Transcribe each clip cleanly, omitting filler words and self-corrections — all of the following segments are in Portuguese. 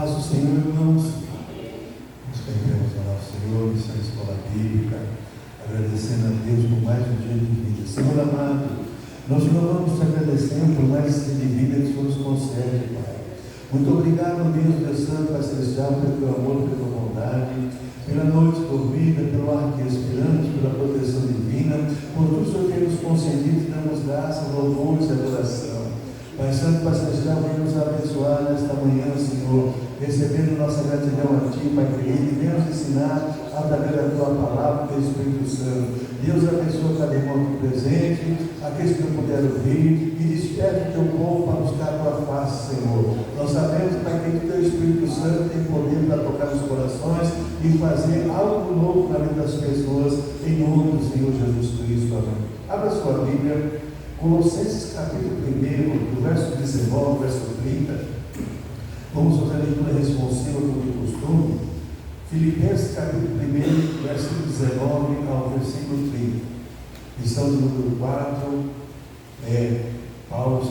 paz do Senhor, irmãos. Nos rendemos ao nosso Senhor, missão escola bíblica, agradecendo a Deus por mais um dia de vida. Senhor amado, nós louvamos te agradecendo por mais esse dia de vida que o Senhor nos concede, Pai. Muito obrigado, Deus Santo, Pai Celestial, pelo teu amor, pela tua bondade, pela noite dormida, pelo ar que respiramos, pela proteção divina, por tudo o Senhor tem nos concedido, damos graças, louvores e adoração. Pai Santo, Pai Celestial, vem nos abençoar nesta manhã, Senhor, recebendo nossa gratidão a Ti, Pai querido, e vem nos ensinar através da Tua palavra, pelo Espírito Santo. Deus abençoe cada irmão aqui presente, aqueles que não puderam vir, e desperte o Teu povo para buscar a Tua face, Senhor. Nós sabemos, Pai querido, que o Teu Espírito Santo tem poder para tocar nos corações e fazer algo novo na vida das pessoas, em nome do Senhor Jesus Cristo. Amém. Abra sua Bíblia. Colossenses capítulo 1, do verso 19, verso 30, vamos fazer a leitura responsiva como de costume. Filipenses capítulo 1, verso 19 ao versículo 30. Lição de número 4, Paulo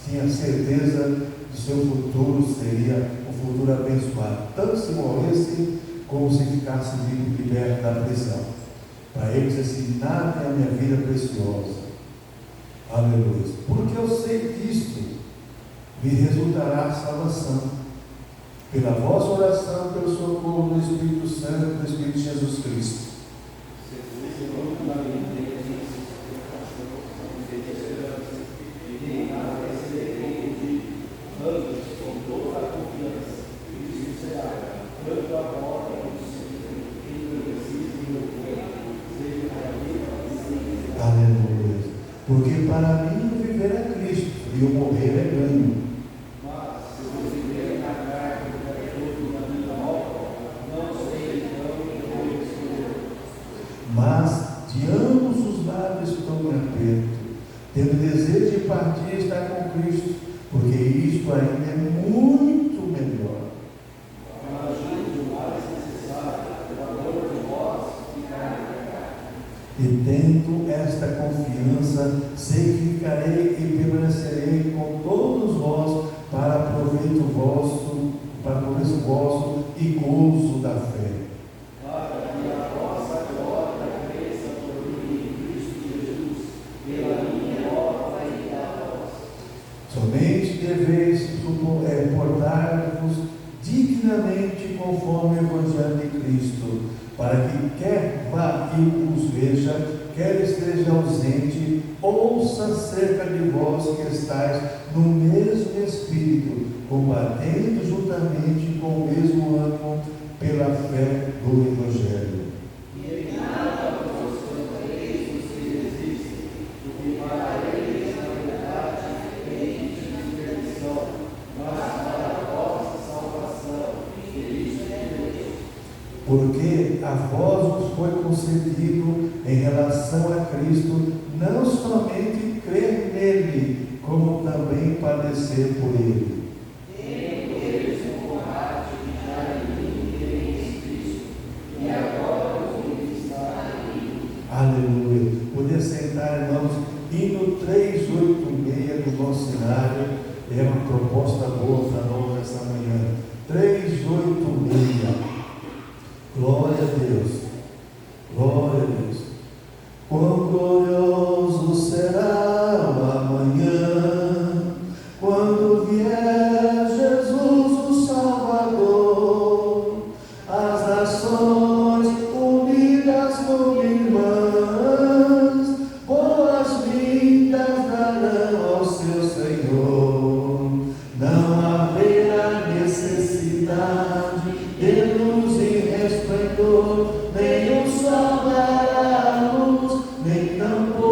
tinha certeza de seu futuro seria um futuro abençoado, tanto se morresse como se ficasse vivo, liberto da prisão. Para ele diz assim: nada é a minha vida preciosa. Aleluia. Porque eu sei disto, me resultará a salvação, pela vossa oração, pelo socorro do Espírito Santo, do Espírito de Jesus Cristo. Aleluia. Porque para mim o viver é Cristo e o morrer é ganho. Mas se eu viver na carne, na minha morte, não sei então o que vou escolher. Mas de ambos os lados estou em aperto, tendo desejo de partir e estar com Cristo, porque isto ainda é muito melhor. E tendo esta confiança, sei que ficarei e permanecerei com todos vós para proveito vosso e gozo da fé. Para que a vossa glória cresça por mim em Cristo Jesus, pela minha obra e a vós. Somente deveis portar-vos dignamente conforme o Evangelho de Cristo, para que quer vá e os veja, quer esteja ausente, ouça acerca de vós que estáis no mesmo Espírito, combatendo juntamente com o mesmo ânimo pela fé do Evangelho. E em nada vos contareis os que resistem, porque para eles na verdade tem de perdição, mas para a vossa salvação, Cristo é Deus. Porque a vós vos foi concedido em relação a Cristo, não somente crer nele, como também padecer por ele. Tendo eles um combate que já em mim tereis Cristo, e agora os que está em mim. Aleluia. Poder sentar, irmãos, hino 386 do nosso cenário, é uma proposta boa para nós essa manhã. 386. Glória a Deus, glória a Deus. Quão glorioso será o amanhã, quando vier Jesus o Salvador, as nações unidas como irmãs, boas-vindas darão ao seu Senhor. Não haverá necessidade de luz e resplendor, nem o sol dará luz, nem tampouco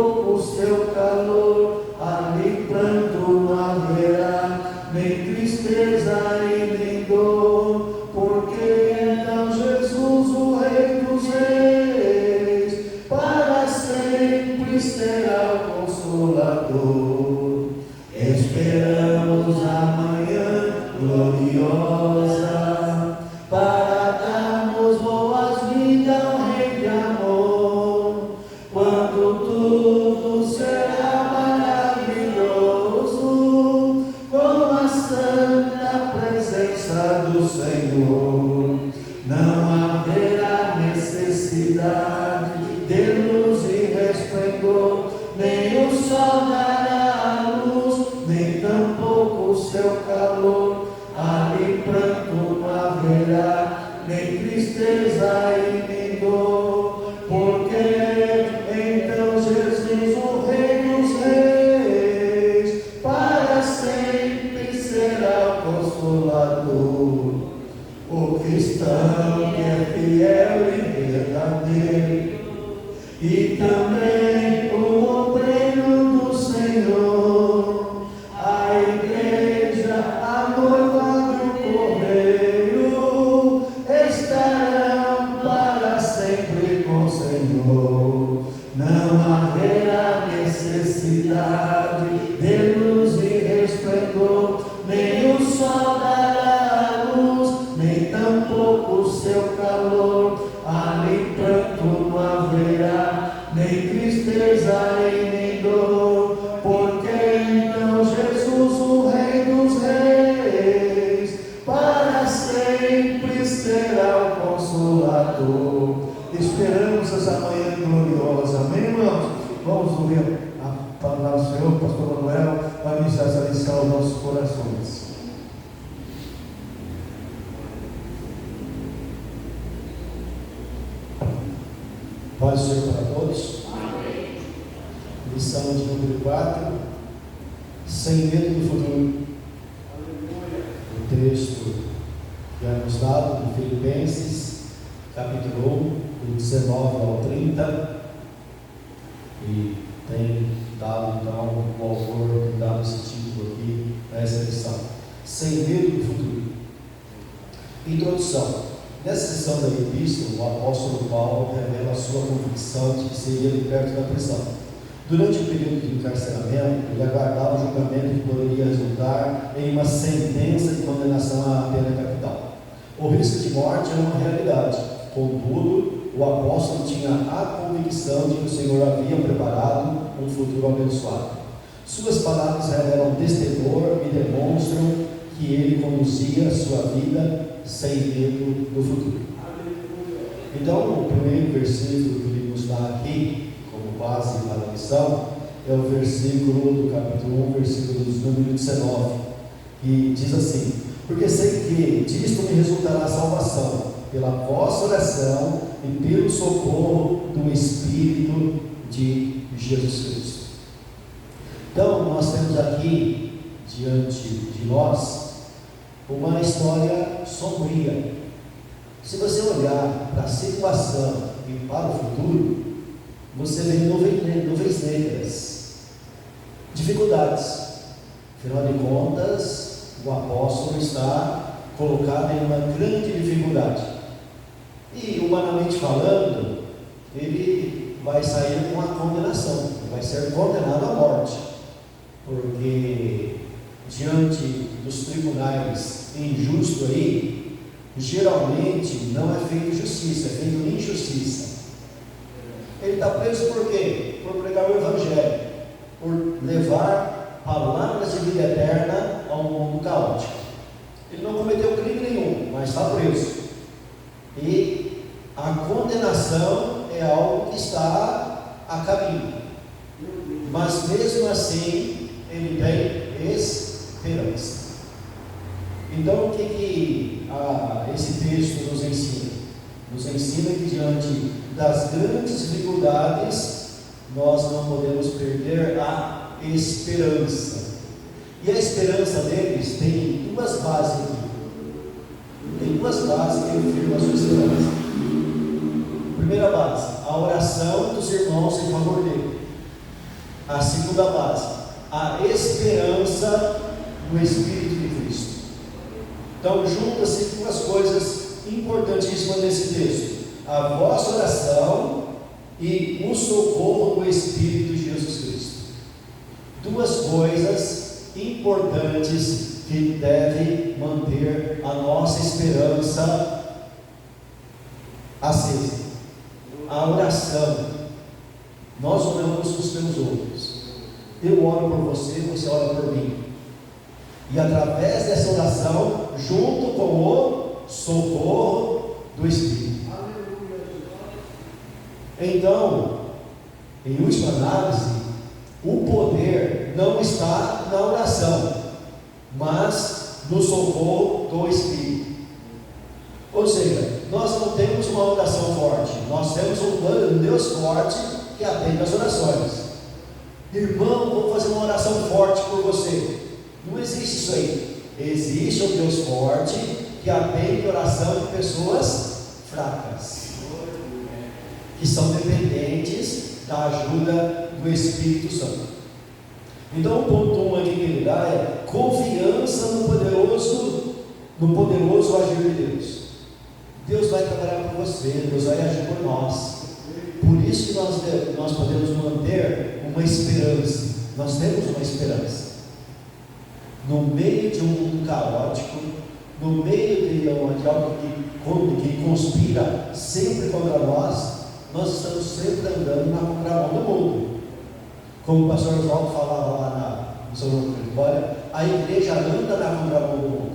Rei, e também o obreiro do Senhor, a igreja, a noiva do Cordeiro, estarão para sempre com o Senhor. Não haverá necessidade de luz e resplendor, nem o sol dará a luz, nem tampouco o seu calor. Ali pranto não haverá, nem tristeza nem dor, porque então Jesus, o Rei dos Reis, para sempre será o Consolador. Esperamos essa manhã gloriosa, amém, irmãos? Vamos ouvir a palavra do Senhor. O pastor Manuel vai ministrar essa lição aos nossos corações. Paz do Senhor para todos. Amém. Lição de número 4, sem medo do futuro. Aleluia. O texto que é nos dado de Filipenses, capítulo 1, do 19 ao 30, e tem dado então o autor, tem dado esse título aqui para essa lição, sem medo do futuro. Introdução. Nessa sessão da epístola, o apóstolo Paulo revela a sua convicção de que seria liberto da prisão. Durante o período de encarceramento, ele aguardava o julgamento que poderia resultar em uma sentença de condenação à pena capital. O risco de morte era uma realidade, contudo, o apóstolo tinha a convicção de que o Senhor havia preparado um futuro abençoado. Suas palavras revelam destemor e demonstram que ele conduzia a sua vida sem medo do futuro. Então, o primeiro versículo que ele nos dá aqui, como base para a lição, é o versículo do capítulo 1, versículo número 19, que diz assim: porque sei que disto me resultará salvação, pela vossa oração e pelo socorro do Espírito de Jesus Cristo. Então, nós temos aqui, diante de nós, uma história sombria. Se você olhar para a situação e para o futuro, você vê nuvens negras, dificuldades. Afinal de contas, o apóstolo está colocado em uma grande dificuldade. E, humanamente falando, ele vai sair com a condenação, vai ser condenado à morte, porque diante dos tribunais injustos aí, geralmente não é feito justiça, é feito injustiça. Ele está preso por quê? Por pregar o Evangelho, por levar palavras de vida eterna a um mundo caótico. Ele não cometeu crime nenhum, mas está preso. E a condenação é algo que está a caminho. Mas mesmo assim, ele tem esperança. Então, o que esse texto nos ensina? Nos ensina que diante das grandes dificuldades, nós não podemos perder a esperança. E a esperança deles tem duas bases aqui. Tem duas bases que afirmam a sua esperança. Primeira base, a oração dos irmãos em favor dele. A segunda base, a esperança no Espírito de Cristo. Então, juntam-se duas coisas importantíssimas nesse texto: a vossa oração e o socorro do Espírito de Jesus Cristo. Duas coisas importantes que devem manter a nossa esperança acesa. A oração. Nós oramos uns pelos outros. Eu oro por você, você ora por mim. E através dessa oração, junto com o socorro do Espírito. Então, em última análise, o poder não está na oração, mas no socorro do Espírito. Ou seja, nós não temos uma oração forte, nós temos um Deus forte que atende as orações. Irmão, vou fazer uma oração forte por você. Não existe isso aí. Existe um Deus forte que atende a oração de pessoas fracas. que são dependentes da ajuda do Espírito Santo. Então o ponto 1 aqui que ele dá é confiança no poderoso agir de Deus. Deus vai trabalhar por você, Deus vai agir por nós. Por isso que nós podemos manter uma esperança. Nós temos uma esperança. No meio de um mundo caótico, no meio de algo que conspira sempre contra nós estamos sempre andando na contramão do mundo. Como o pastor Oswaldo falava lá no São João de Vitória, a igreja anda na contramão do mundo.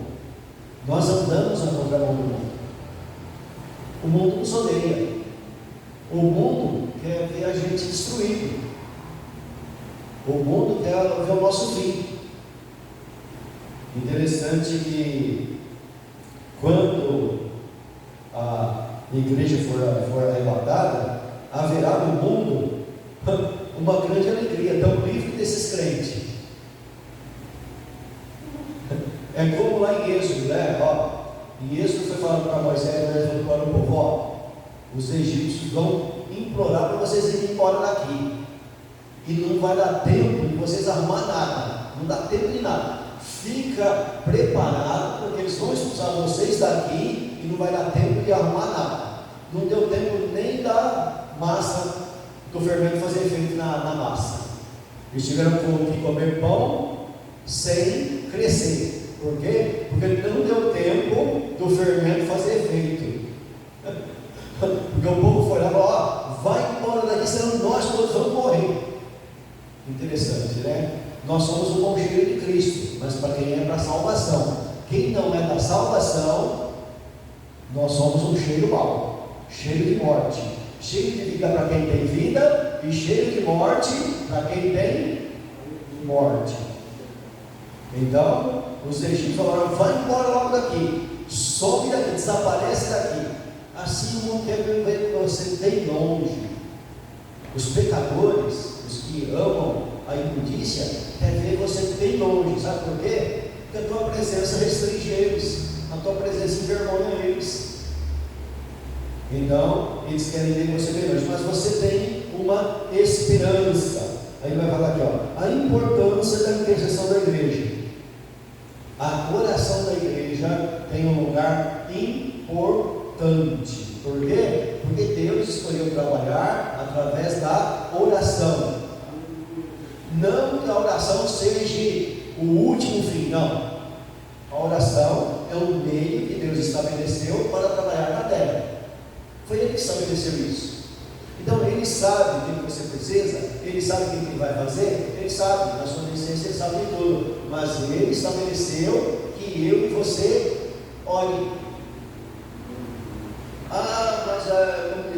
Nós andamos na contramão do mundo. O mundo nos odeia. O mundo quer ver a gente destruído. O mundo quer ver o nosso fim. Interessante que quando a igreja for arrebatada, haverá no mundo uma grande alegria, tão livre desses crentes. É como lá em Êxodo, né? Em Êxodo foi falando para Moisés, né, para o povo, os egípcios vão implorar para vocês irem embora daqui, e não vai dar tempo de vocês arrumar nada, não dá tempo de nada. Fica preparado, porque eles vão expulsar vocês daqui e não vai dar tempo de arrumar nada. Não deu tempo nem da massa do fermento fazer efeito na massa. Eles tiveram que comer pão sem crescer. Por quê? Porque não deu tempo do fermento fazer efeito. Porque o povo foi lá e falou: vai embora daqui, senão nós todos vamos morrer. Interessante, né? Nós somos o bom cheiro de Cristo, mas para quem é para a salvação. Quem não é da salvação, nós somos um cheiro mau, cheiro de morte, cheiro de vida para quem tem vida e cheiro de morte para quem tem morte. Então, os egípcios falaram: vai embora logo daqui, sobe daqui, desaparece daqui. Assim o mundo quer ver você bem longe. Os pecadores, os que amam a imundícia, quer ver você bem longe. Sabe por quê? Porque a tua presença restringe eles, a tua presença envergonha eles. Então, eles querem ver você bem longe, mas você tem uma esperança. Aí vai falar aqui, a importância da intercessão da igreja. A oração da igreja tem um lugar importante. Por quê? Porque Deus escolheu trabalhar através da oração. Não que a oração seja o último fim, não. A oração é o meio que Deus estabeleceu para trabalhar na terra. Foi Ele que estabeleceu isso. Então Ele sabe o que você precisa, Ele sabe o que Ele vai fazer, Ele sabe, na sua essência Ele sabe de tudo, mas Ele estabeleceu que eu e você ore.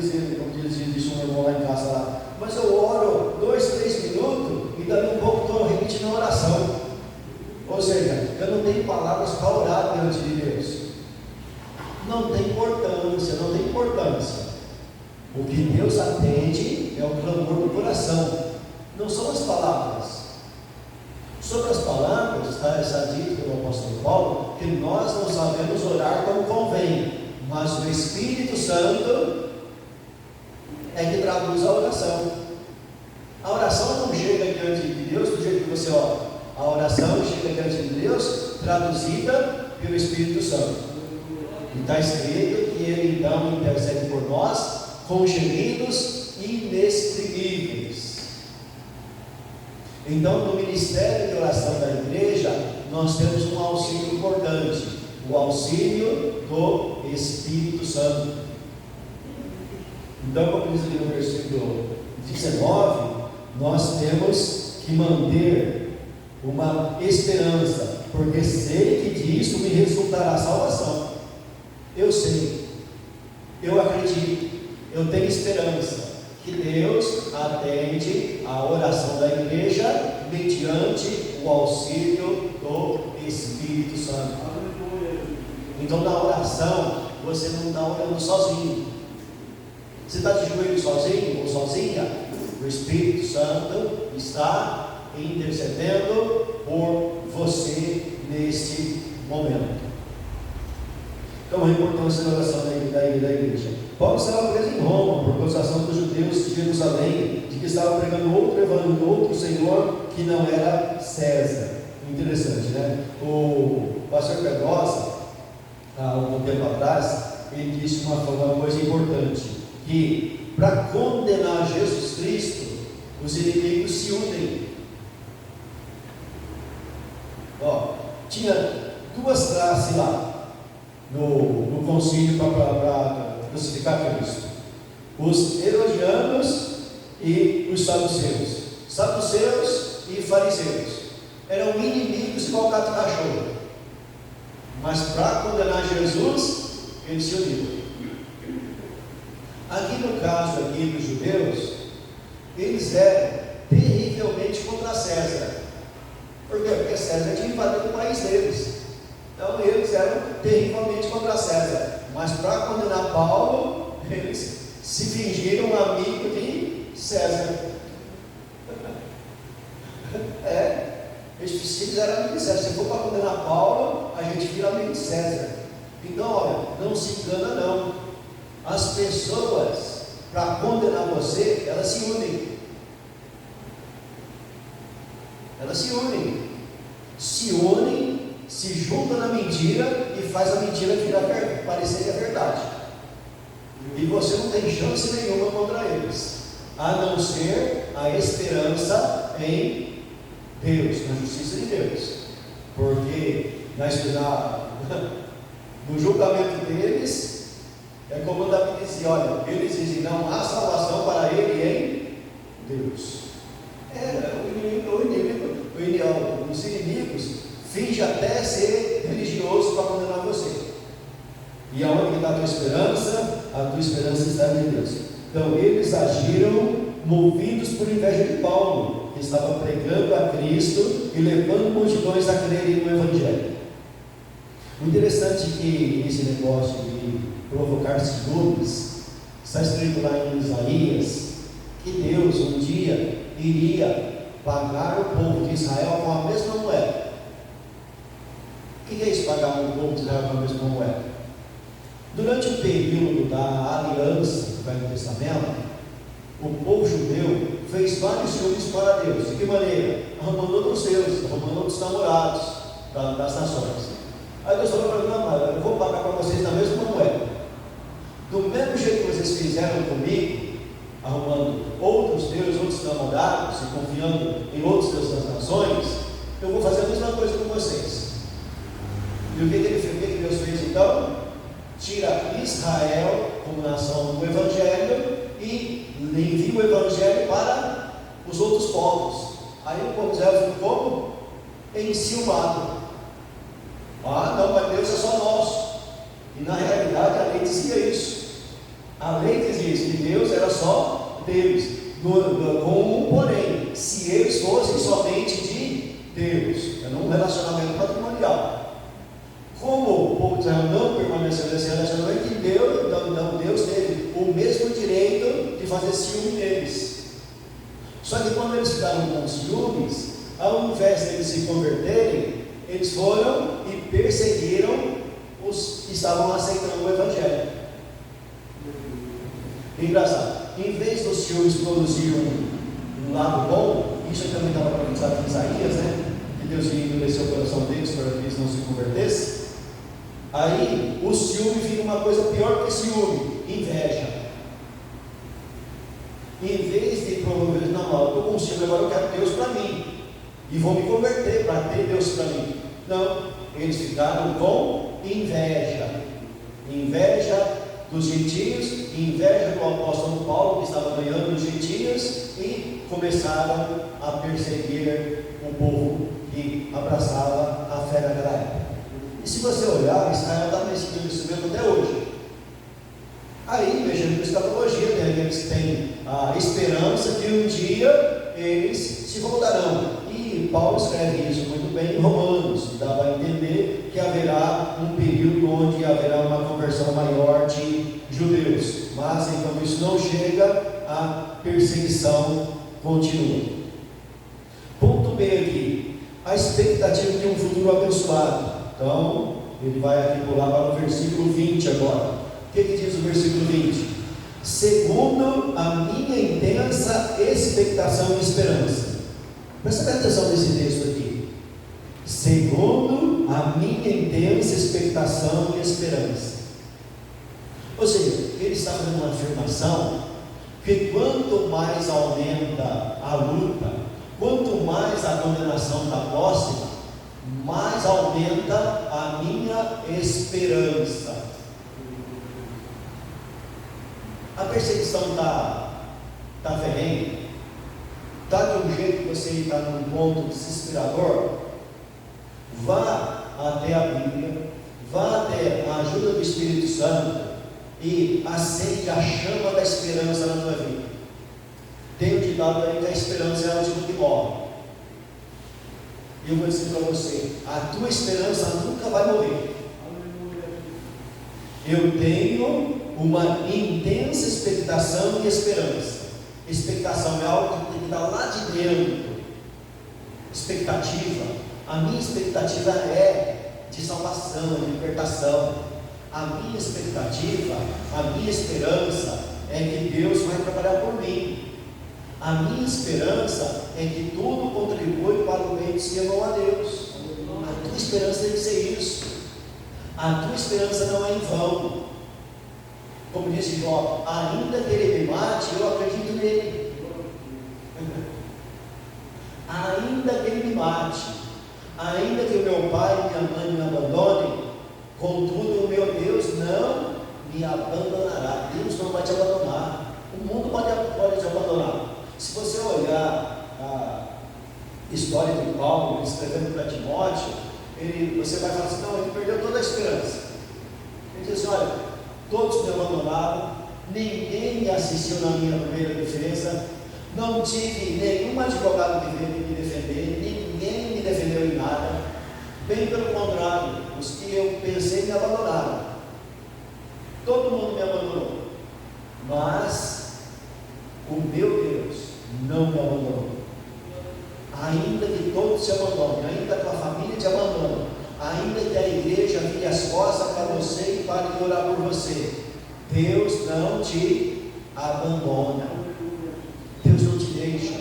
Como disse um irmão lá em casa lá, mas eu oro 2, 3 minutos e daqui um pouco estou repetindo a oração. Ou seja, eu não tenho palavras para orar diante de Deus. Não tem importância, não tem importância. O que Deus atende é o clamor do coração, não são as palavras. Sobre as palavras, está dito pelo apóstolo Paulo que nós não sabemos orar como convém, mas o Espírito Santo é que traduz a oração. A oração não chega diante de Deus do jeito que você ora. A oração chega diante de Deus traduzida pelo Espírito Santo. E está escrito que Ele então intercede por nós com gemidos inexprimíveis. Então, no ministério de oração da igreja, nós temos um auxílio importante, o auxílio do Espírito Santo. Então, como diz aqui no versículo 19, nós temos que manter uma esperança, porque sei que disto me resultará salvação. Eu sei, eu acredito, eu tenho esperança que Deus atende a oração da igreja mediante o auxílio do Espírito Santo. Então, na oração, você não está orando sozinho. Você está de joelho sozinho ou sozinha? O Espírito Santo está intercedendo por você neste momento. Então, a importância da oração da igreja. Paulo estava preso em Roma por acusação dos judeus Jerusalém de que estava pregando outro evangelho, outro Senhor que não era César. Interessante, né? O pastor Pedrosa, há algum tempo atrás, ele disse uma coisa importante, que para condenar Jesus Cristo, os inimigos se unem. Tinha duas classes lá no concílio para crucificar Cristo: os herodianos e os saduceus. Saduceus e fariseus eram inimigos igual gato e cachorro, mas para condenar Jesus, eles se uniram. Aqui no caso aqui dos judeus, eles eram terrivelmente contra César. Por quê? Porque César tinha invadido o país deles. Então eles eram terrivelmente contra César. Mas para condenar Paulo, eles se fingiram amigo de César. Eles eram amigos de César. Se for para condenar Paulo, a gente vira amigo de César. Então, olha, não se engana não. As pessoas, para condenar você, elas se unem. Elas se unem, se juntam na mentira e faz a mentira parecer que é verdade. E você não tem chance nenhuma contra eles, a não ser a esperança em Deus, na justiça de Deus. Porque no julgamento deles, é como Davi dizia: olha, eles dizem, não há salvação para ele em Deus. Os inimigos fingem até ser religioso para condenar você. E aonde está a tua esperança? A tua esperança está em Deus. Então eles agiram movidos por inveja de Paulo, que estava pregando a Cristo e levando multidões a crerem no Evangelho. O interessante é que esse negócio de provocar ciúmes está escrito lá em Isaías, que Deus um dia iria pagar o povo de Israel com a mesma moeda. O que é isso, pagar o povo de Israel com a mesma moeda? Durante o período da aliança do Velho Testamento, o povo judeu fez vários ciúmes para Deus. De que maneira? Arrumando outros deuses, arrumando outros namorados das nações. Aí Deus falou para mim: não, mas eu vou pagar para vocês na mesma moeda. Do mesmo jeito que vocês fizeram comigo, arrumando outros deuses, outros namorados e confiando em outros deuses das nações, eu vou fazer a mesma coisa com vocês. E o que Deus fez então? Tira Israel como nação do Evangelho e envia o Evangelho para os outros povos. Aí o povo de Israel ficou como? Enciumado. Não, mas Deus é só nosso. E na realidade a lei dizia isso. A lei dizia isso, que Deus era só Deus, com um porém: se eles fossem somente de Deus, num relacionamento patrimonial. Como o povo de Israel não permaneceu nesse relacionamento, então Deus teve o mesmo direito de fazer ciúme deles. Só que quando eles ficaram com ciúmes, ao invés de eles se converterem, eles foram e perseguiram os que estavam aceitando o Evangelho. Engraçado, em vez dos ciúmes produzir um lado bom, isso também estava profetizado em Isaías, né? Que Deus ia endurecer o coração deles para que eles não se convertessem. Aí o ciúme vira uma coisa pior que ciúme: inveja. Em vez de promover, não, eu estou com ciúme, agora eu quero Deus para mim e vou me converter para ter Deus para mim. Não, eles ficaram com inveja. Inveja dos gentios, inveja do apóstolo Paulo, que estava ganhando os gentios, e começaram a perseguir o povo que abraçava a fé naquela época. E se você olhar, Israel está perseguindo isso mesmo até hoje. Aí, mexendo com escatologia, eles têm a esperança que um dia eles se voltarão. E Paulo escreve isso muito bem em Romanos, que dá para entender que haverá um período onde haverá uma conversão maior de judeus. Mas enquanto isso não chega, a perseguição continua. Ponto B aqui: a expectativa de um futuro abençoado. Então, ele vai aqui pular para o versículo 20 agora. O que diz o versículo 20? Segundo a minha intensa expectação e esperança. Presta bem atenção nesse texto aqui. Segundo a minha intensa expectação e esperança. Ou seja, ele está fazendo uma afirmação que quanto mais aumenta a luta, quanto mais a condenação está próxima, mais aumenta a minha esperança. A perseguição está ferrenha, está de um jeito que você está num ponto desesperador. Vá até a Bíblia, vá até a ajuda do Espírito Santo e acende a chama da esperança na tua vida. Tem um ditado aí que a esperança é a última que morre. E eu vou dizer para você, a tua esperança nunca vai morrer. Eu tenho uma intensa expectação e esperança. Expectação é algo que tem que estar lá de dentro. Expectativa, a minha expectativa é de salvação, de libertação. A minha expectativa, a minha esperança é que Deus vai trabalhar por mim. A minha esperança é que tudo contribui para o bem dos que amam a Deus. A tua esperança tem que ser isso. A tua esperança não é em vão. Como disse Jó, ainda que ele me mate, eu acredito nele. Ainda que ele me mate, ainda que o meu pai e minha mãe me abandonem, contudo o meu Deus não me abandonará. Deus não vai te abandonar. O mundo pode te abandonar. Se você olhar a história de Paulo escrevendo para Timóteo, você vai falar assim, não, ele perdeu toda a esperança. Ele diz, olha, todos me abandonaram, ninguém me assistiu na minha primeira defesa, não tive nenhum advogado que veio me defender, ninguém me defendeu em nada, bem pelo contrário, os que eu pensei me abandonaram, todo mundo me abandonou, mas o meu Deus não me abandonou. Ainda que todos te abandonem, ainda que a família te abandone, ainda que a igreja vire as costas para você e pare de orar por você, Deus não te abandona, Deus não te deixa.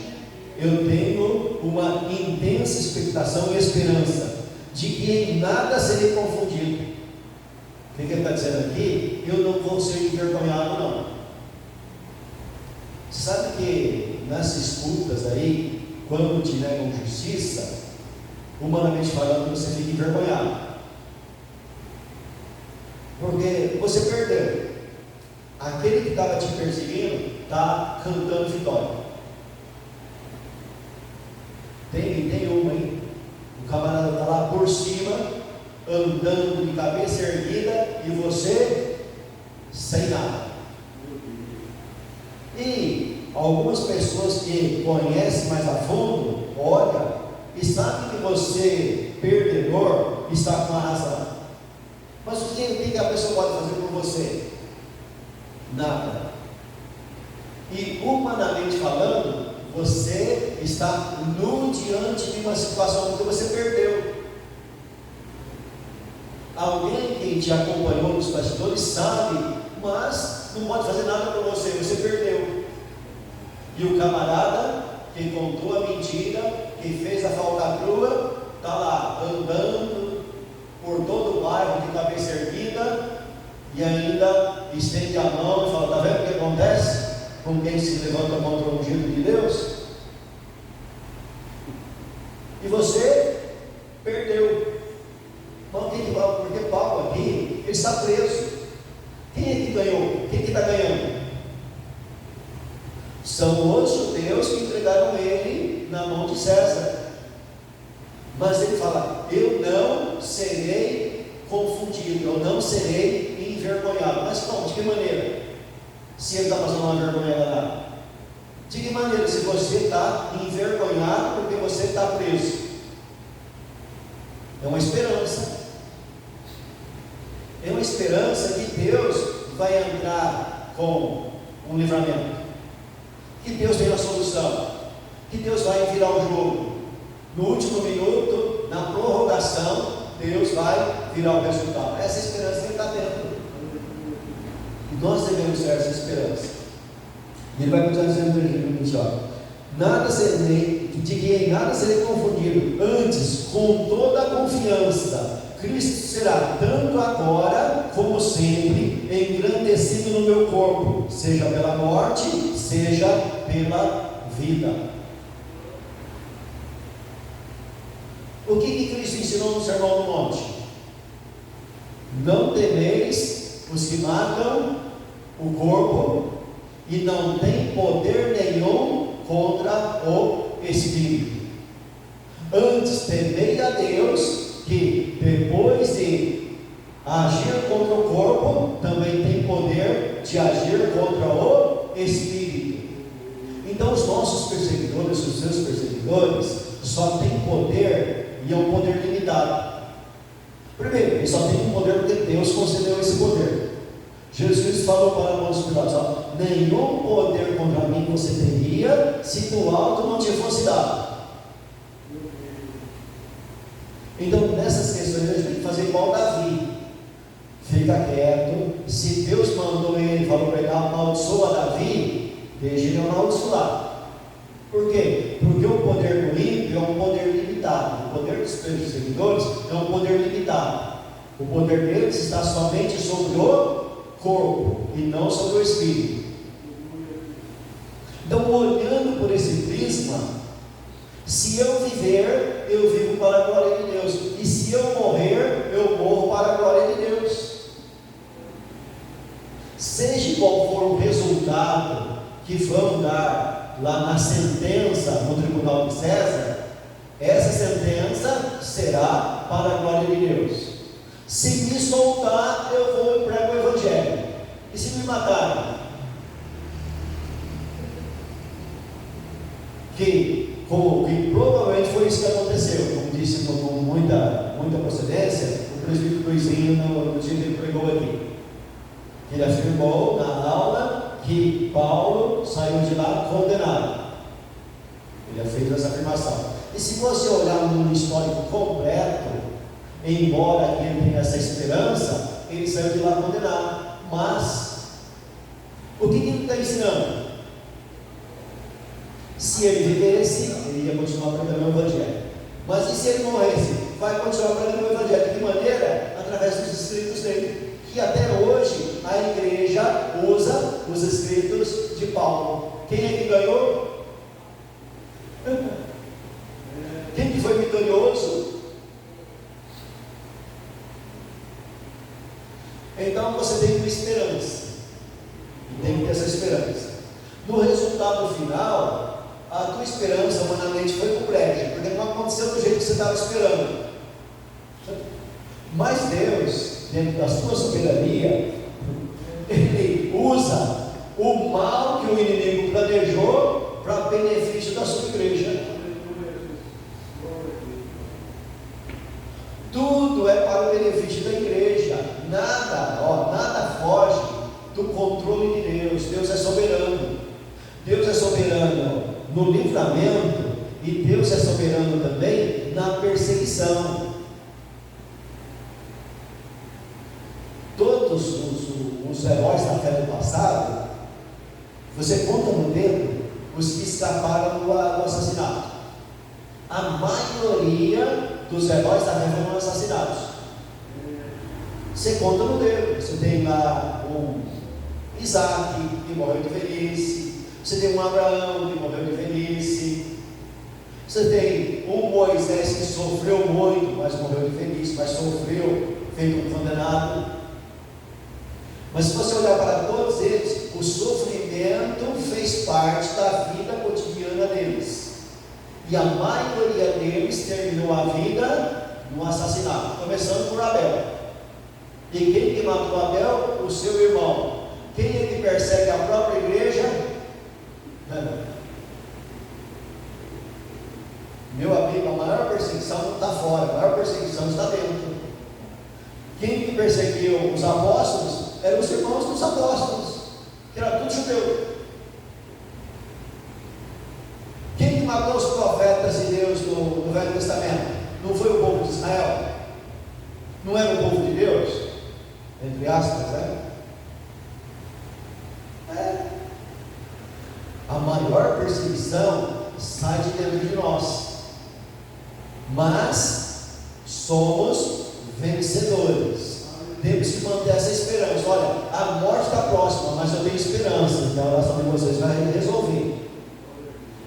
Eu tenho uma intensa expectação e esperança de que em nada serei confundido. O que ele está dizendo aqui? Eu não vou ser envergonhado, não. Você sabe que nas disputas aí, quando te negam justiça, humanamente falando, você fica envergonhado, porque você perdeu. Aquele que estava te perseguindo está cantando vitória. Tem uma aí, o camarada está lá por cima, andando de cabeça erguida, e você sem nada. E algumas pessoas que conhecem mais a fundo, olham e sabem que você, perdedor, está com a razão. Mas o que a pessoa pode fazer por você? Nada. E humanamente falando, você está nu diante de uma situação que você perdeu. Alguém que te acompanhou nos bastidores sabe, mas não pode fazer nada por você, você perdeu. E o camarada que contou a mentira, que fez a falcatrua, está lá andando por todo o bairro de cabeça erguida e ainda estende a mão e fala, está vendo o que acontece com quem se levanta contra o ungido de Deus? E você perdeu. Porque Paulo aqui, ele está preso. Quem é que ganhou? Quem que está ganhando? São os judeus que entregaram ele na mão de César. Mas ele fala, eu não serei confundido, eu não serei envergonhado. Mas como? De que maneira? Se ele está passando uma vergonha danada. De que maneira? Se você está envergonhado porque você está preso. É uma esperança. É uma esperança que Deus vai entrar com um livramento, que Deus tem a solução, que Deus vai virar o jogo. No último minuto, na prorrogação, Deus vai virar o resultado. Essa esperança ele está dentro. E nós devemos ter essa esperança. Ele vai continuar dizendo para a gente, de que em nada serei confundido. Antes, com toda a confiança, Cristo será, tanto agora como sempre, engrandecido no meu corpo, seja pela morte, seja pela vida. O que Cristo ensinou no Sermão do Monte? Não temeis os que matam o corpo e não tem poder nenhum contra o Espírito. Antes, temei a Deus, que depois de agir contra o corpo, também tem poder de agir contra o Espírito. Então os nossos perseguidores, os seus perseguidores, só têm poder, e é um poder limitado. Primeiro, eles só têm um poder porque Deus concedeu esse poder. Jesus Cristo falou para Pôncio Pilatos: nenhum poder contra mim você teria, se do alto não te fosse dado. Então, nessas questões, a gente tem que fazer igual Davi. Fica quieto. Se Deus mandou ele, falou para ele: amaldiçoa Davi, deixa ele amaldiçoar. Por quê? Porque o poder do ímpio é um poder limitado. O poder dos perseguidores é um poder limitado. O poder deles está somente sobre o corpo e não sobre o espírito. Então, olhando por esse prisma, se eu viver, eu vivo para a glória de Deus, e se eu morrer, eu morro para a glória de Deus. Seja qual for o resultado que vão dar lá na sentença no tribunal de César, essa sentença será para a glória de Deus. Se me soltar, eu vou e prego o Evangelho. E se me matarem? Que provavelmente foi isso que aconteceu, como disse com muita procedência o presbítero Luizinho no dia que ele pregou aqui. Ele afirmou na aula que Paulo saiu de lá condenado. Ele fez essa afirmação. E se você olhar no histórico completo, embora ele tenha essa esperança, ele saiu de lá condenado. Mas o que ele está ensinando? Se ele vivesse, ele ia continuar pregando o Evangelho. Mas e se ele morresse? Vai continuar pregando o Evangelho. De que maneira? Através dos escritos dele. Que até hoje a igreja usa os escritos de Paulo. Quem é que ganhou? Quem que foi vitorioso? Então você tem uma esperança. E tem que ter essa esperança. No resultado final, a tua esperança humanamente foi para o brejo, porque não aconteceu do jeito que você estava esperando. Mas Deus, dentro da sua soberania, Ele usa o mal que o inimigo planejou para benefício da sua igreja. Tudo é para o benefício da igreja. Nada foge do controle de Deus. Deus é soberano. Deus é soberano no livramento e Deus é soberano também na perseguição. Todos os heróis da fé do passado, você conta no dedo os que escaparam do assassinato. A maioria dos heróis da fé foram assassinados. Você conta no dedo. Você tem lá um Isaac, que morreu de velhice. Você tem um Abraão, que morreu de velhice. Você tem um Moisés, que sofreu muito, mas morreu de velhice, mas sofreu, feito um condenado. Mas se você olhar para todos eles, o sofrimento fez parte da vida cotidiana deles. E a maioria deles terminou a vida no assassinato, começando por Abel. E quem que matou Abel? O seu irmão. Quem é que persegue a própria igreja? Meu amigo, a maior perseguição não está fora, a maior perseguição está dentro. Quem que perseguiu os apóstolos eram os irmãos dos apóstolos, que era tudo judeu. Quem que matou os profetas de Deus no Velho Testamento? Não foi o povo de Israel? Não era o povo de Deus? Entre aspas, A maior perseguição sai de dentro de nós. Mas somos vencedores. Temos que manter essa esperança. Olha, a morte está próxima, mas eu tenho esperança que a oração de vocês vai resolver.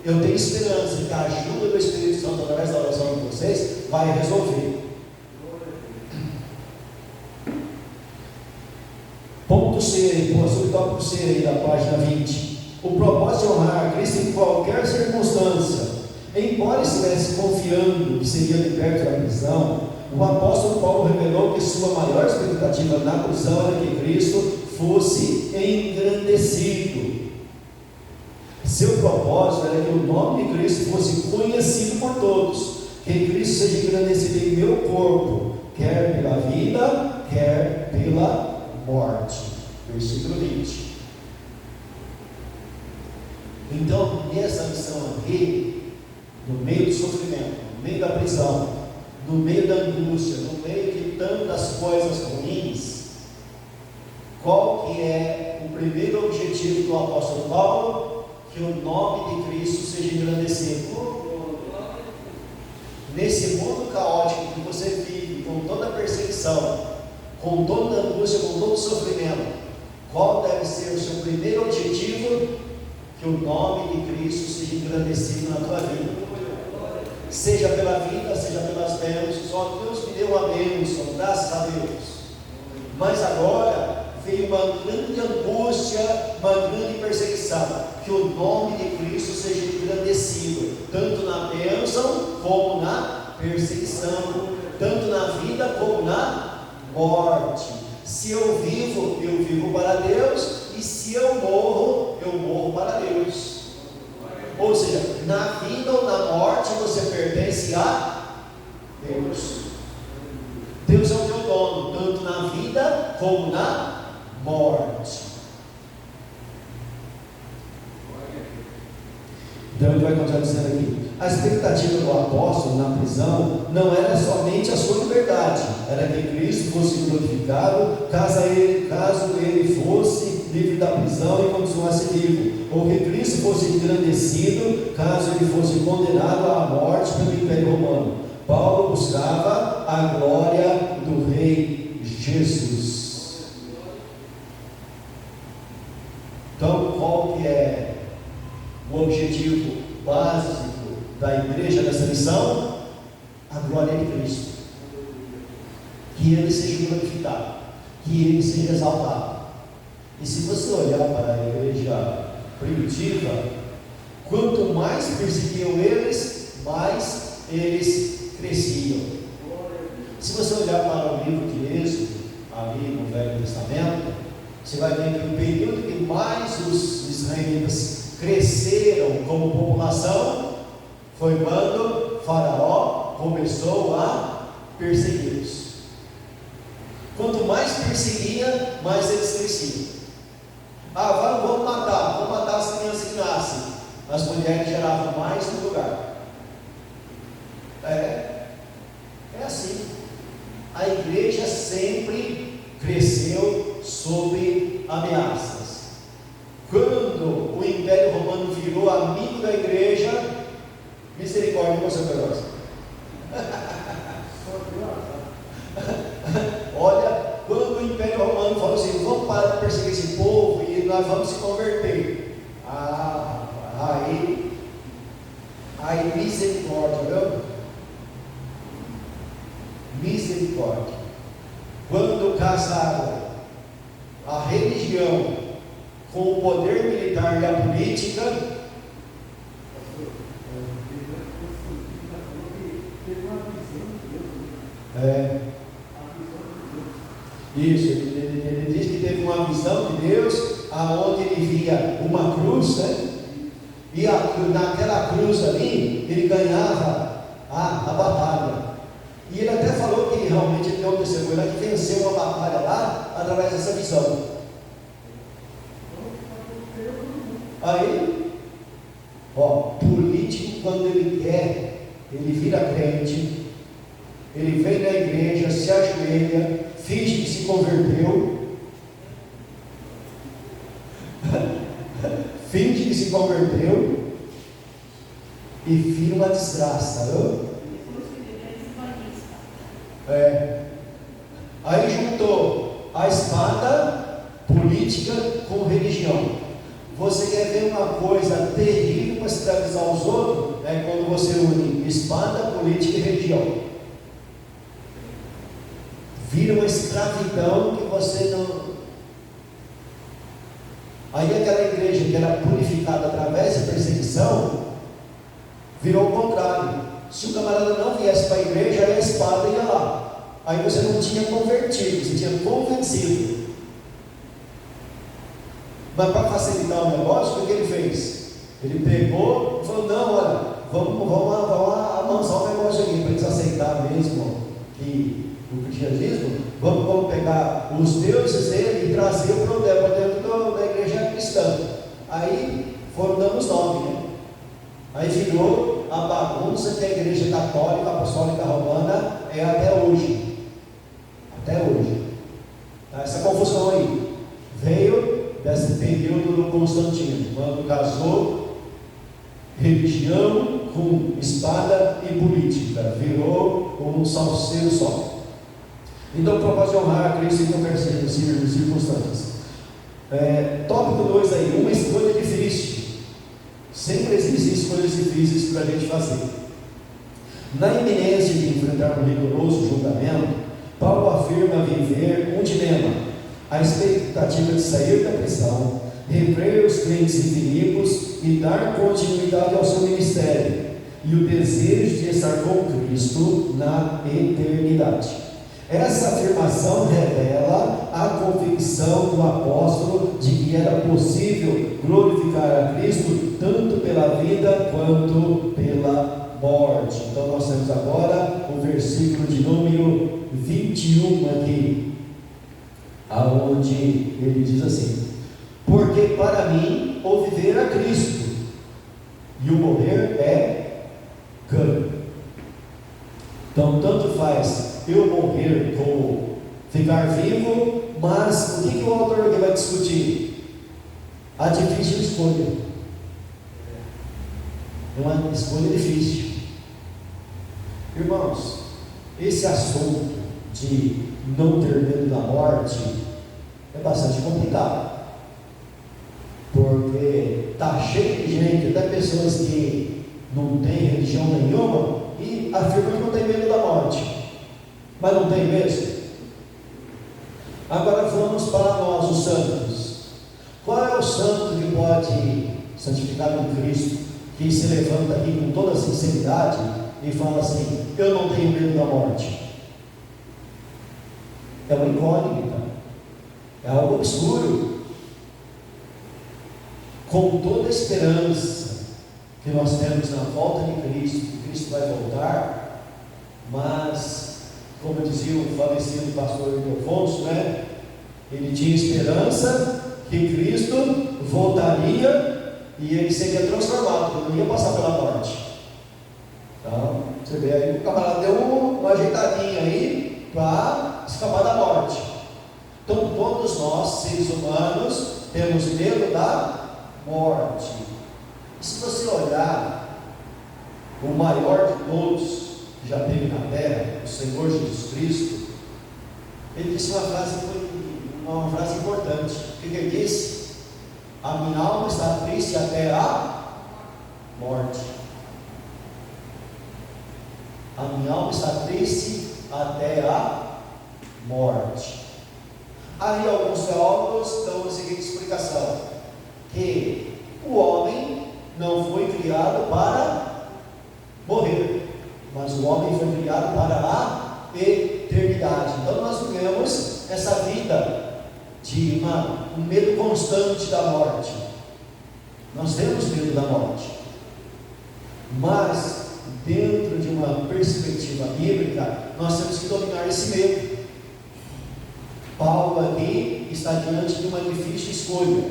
Eu tenho esperança que a ajuda do Espírito Santo através da oração de vocês vai resolver. Ponto C, subtópico C aí da página 20. O propósito de honrar a Cristo em qualquer circunstância. Embora estivesse confiando que seria liberto da prisão, o apóstolo Paulo revelou que sua maior expectativa na prisão era que Cristo fosse engrandecido. Seu propósito era que o nome de Cristo fosse conhecido por todos, que Cristo seja engrandecido em meu corpo, quer pela vida, quer pela morte. Versículo 20. Então, nessa missão aqui, no meio do sofrimento, no meio da prisão, no meio da angústia, no meio de tantas coisas ruins, qual que é o primeiro objetivo do apóstolo Paulo? Que o nome de Cristo seja engrandecido. Nesse mundo caótico que você vive, com toda a perseguição, com toda a angústia, com todo o sofrimento, qual deve ser o seu primeiro objetivo? Que o nome de Cristo seja engrandecido na tua vida. Seja pela vida, seja pelas bênçãos. Só Deus me deu uma bênção, graças a Deus. Mas agora veio uma grande angústia, uma grande perseguição. Que o nome de Cristo seja engrandecido, tanto na bênção como na perseguição, tanto na vida como na morte. Se eu vivo para Deus, e se eu morro para Deus. Ou seja, na vida ou na morte você pertence a Deus. Deus é o teu dono, tanto na vida como na morte. Então ele vai continuar dizendo aqui: a expectativa do apóstolo na prisão não era somente a sua liberdade, era que Cristo fosse glorificado caso ele fosse livre da prisão e continuasse vivo, ou que Cristo fosse engrandecido caso ele fosse condenado à morte pelo Império Romano. Paulo buscava a glória do Rei Jesus. Então, qual que é o objetivo básico da igreja nessa missão? A glória de Cristo. Que Ele seja glorificado, que Ele seja exaltado. E se você olhar para a igreja primitiva, quanto mais perseguiam eles, mais eles cresciam. Se você olhar para o livro de Êxodo, ali no Velho Testamento, você vai ver que o período que mais os israelitas cresceram como população foi quando Faraó começou a persegui-los. Quanto mais perseguia, mais eles cresciam. Vamos matar as crianças que nascem. As mulheres geravam mais no lugar. É assim. A igreja sempre cresceu sob ameaças. Quando o Império Romano virou amigo da igreja, misericórdia com seu negócio. Olha, quando o Império Romano falou assim: vamos parar de perseguir esse povo e nós vamos se converter. Aí misericórdia, viu? Misericórdia. Quando casaram a religião com o poder militar e a política, isso, ele diz que teve uma visão de Deus, aonde ele via uma cruz, né? E naquela cruz ali, ele ganhava a batalha. E ele até falou que realmente ele deu um testemunho que venceu uma batalha lá, através dessa visão. Aí, político, quando ele quer, ele vira crente, ele vem na igreja, se ajoelha, finge que se converteu, e vira uma desgraça. Aí juntou a espada política com religião. Você quer ver uma coisa terrível para escravizar os outros? É quando você une espada, política e religião. Vira uma escravidão que você não... Aí aquela igreja que era purificada através da perseguição, virou o contrário. Se o camarada não viesse para a igreja, aí a espada ia lá. Aí você não tinha convertido, você tinha convencido. Mas para facilitar o negócio, o que ele fez? Ele pegou e falou: não, olha, vamos amansar o negócio aqui, para eles aceitar mesmo que o cristianismo, vamos pegar os deuses dele e trazer o problema dentro da igreja cristã. Aí foram dando os nomes, né? Aí virou a bagunça que a igreja católica, apostólica romana é até hoje. Até hoje. Tá? Essa confusão aí veio desse período do Constantino, quando casou religião com espada e política, virou um salseiro só. Então, propósito de honrar a Cristo em qualquer circunstâncias. Tópico 2 aí, uma escolha difícil. Sempre existem escolhas difíceis para a gente fazer. Na iminência de enfrentar um rigoroso julgamento, Paulo afirma viver um dilema: a expectativa de sair da prisão, rever os crentes em Filipos e dar continuidade ao seu ministério, e o desejo de estar com Cristo na eternidade. Essa afirmação revela a convicção do apóstolo de que era possível glorificar a Cristo tanto pela vida quanto pela morte. Então nós temos agora o versículo de número 21 aqui, aonde ele diz assim: porque para mim o viver é Cristo e o morrer é ganho. Então tanto faz eu morrer como ficar vivo, mas o que o autor aqui vai discutir? A difícil escolha. É uma escolha difícil. Irmãos, esse assunto de não ter medo da morte é bastante complicado, porque está cheio de gente, até pessoas que não têm religião nenhuma e afirmam que não tem medo da morte. Mas não tem mesmo? Agora vamos para nós, os santos. Qual é o santo que pode, santificado em Cristo, que se levanta aqui com toda sinceridade e fala assim: eu não tenho medo da morte? É uma incógnita, é algo obscuro. Com toda a esperança que nós temos na volta de Cristo, que Cristo vai voltar, mas como dizia o falecido pastor Ildefonso, né? Ele tinha esperança que Cristo voltaria e ele seria transformado, ele não ia passar pela morte. Então, você vê aí, o camarada deu uma ajeitadinha aí para escapar da morte. Então, todos nós, seres humanos, temos medo da morte. E se você olhar, o maior de todos que já teve na terra, o Senhor Jesus Cristo, ele disse uma frase importante. O que ele disse? A minha alma está triste até a morte. A minha alma está triste até a morte. Aí alguns teólogos dão a seguinte explicação: que o homem não foi criado para morrer, mas o homem foi criado para a eternidade. Então nós vivemos essa vida de um medo constante da morte. Nós temos medo da morte, mas dentro de uma perspectiva bíblica, nós temos que dominar esse medo. Paulo aqui está diante de uma difícil escolha.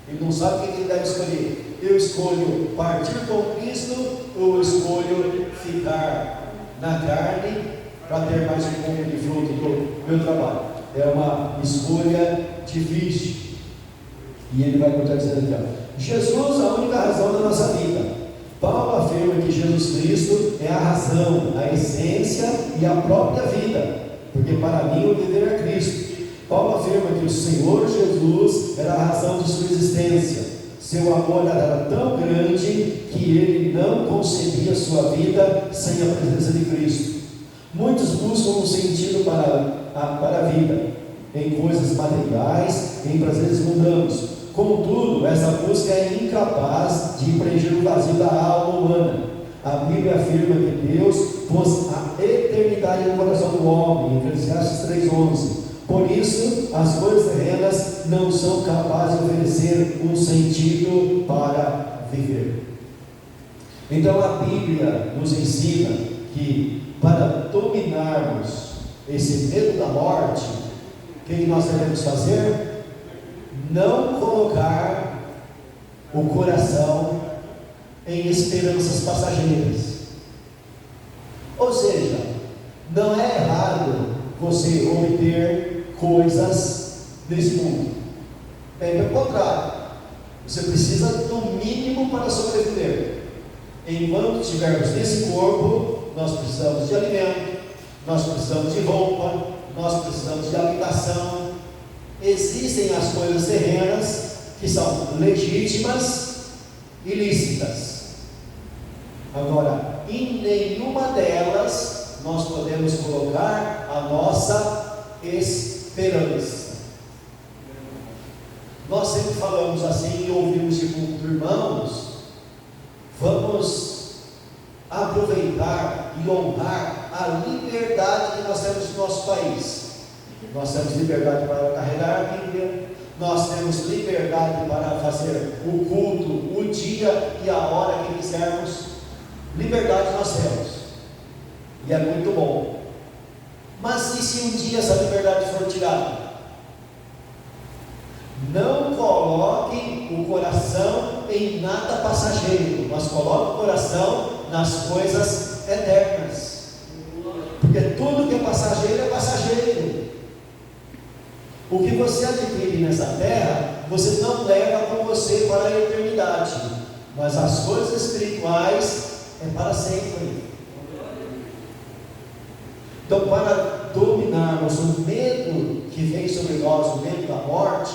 Ele não sabe o que ele deve escolher. Eu escolho partir com Cristo ou eu escolho ficar na carne para ter mais um pouco de fruto do meu trabalho? É uma escolha difícil. E ele vai continuar dizendo aqui: Jesus, a única razão da nossa vida. Paulo afirma que Jesus Cristo é a razão, a essência e a própria vida, porque para mim o viver é Cristo. Paulo afirma que o Senhor Jesus era a razão de sua existência. Seu amor era tão grande que ele não concebia sua vida sem a presença de Cristo. Muitos buscam um sentido para a vida, em coisas materiais, em prazeres mundanos. Contudo, essa busca é incapaz de preencher o vazio da alma humana. A Bíblia afirma que Deus pôs a eternidade no coração do homem, em Eclesiastes 3:11. Por isso, as coisas terrenas não são capazes de oferecer um sentido para viver. Então a Bíblia nos ensina que para dominarmos esse medo da morte, o que nós devemos fazer? Não colocar o coração em esperanças passageiras. Ou seja, não é errado você obter coisas desse mundo. Pelo contrário, você precisa do mínimo para sobreviver. Enquanto estivermos nesse corpo, nós precisamos de alimento, nós precisamos de roupa, nós precisamos de habitação. Existem as coisas terrenas que são legítimas e lícitas. Agora, em nenhuma delas nós podemos colocar a nossa esperança. Nós sempre falamos assim e ouvimos de muitos irmãos: vamos aproveitar e honrar a liberdade que nós temos no nosso país. Nós temos liberdade para carregar a Bíblia, nós temos liberdade para fazer o culto, o dia e a hora que quisermos. Liberdade nós temos, e é muito bom. Mas e se um dia essa liberdade for tirada? Não coloque o coração em nada passageiro, mas coloque o coração nas coisas eternas, porque tudo que é passageiro é passageiro. O que você adquire nessa terra, você não leva com você para a eternidade, mas as coisas espirituais é para sempre. Então, para dominarmos o medo que vem sobre nós, o medo da morte,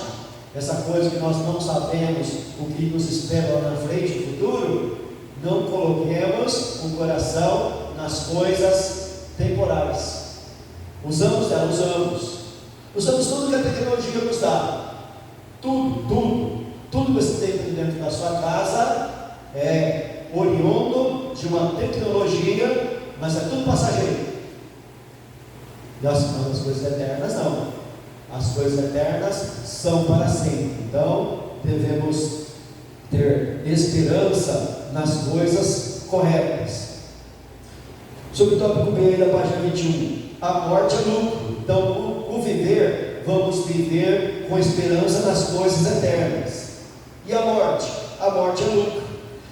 essa coisa que nós não sabemos o que nos espera lá na frente, no futuro, não coloquemos o coração nas coisas temporais. Usamos tudo que a tecnologia nos dá. Tudo que você tem dentro da sua casa é oriundo de uma tecnologia, mas é tudo passageiro. E as coisas eternas não. As coisas eternas são para sempre. Então devemos ter esperança nas coisas corretas. Sobre o tópico B da página 21, a morte é lucro. Então o viver, vamos viver com esperança nas coisas eternas. E a morte? A morte é lucro.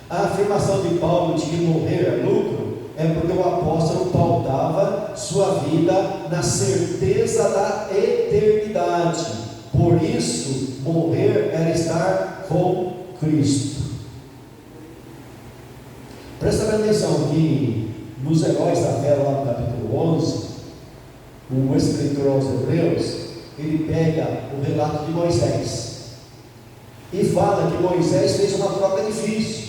A afirmação de Paulo de que morrer é lucro é porque o apóstolo pautava sua vida na certeza da eternidade. Por isso, morrer era estar com Cristo. Presta atenção que nos Heróis da Fé, lá no capítulo 11, o escritor aos Hebreus, ele pega o relato de Moisés e fala que Moisés fez uma troca difícil.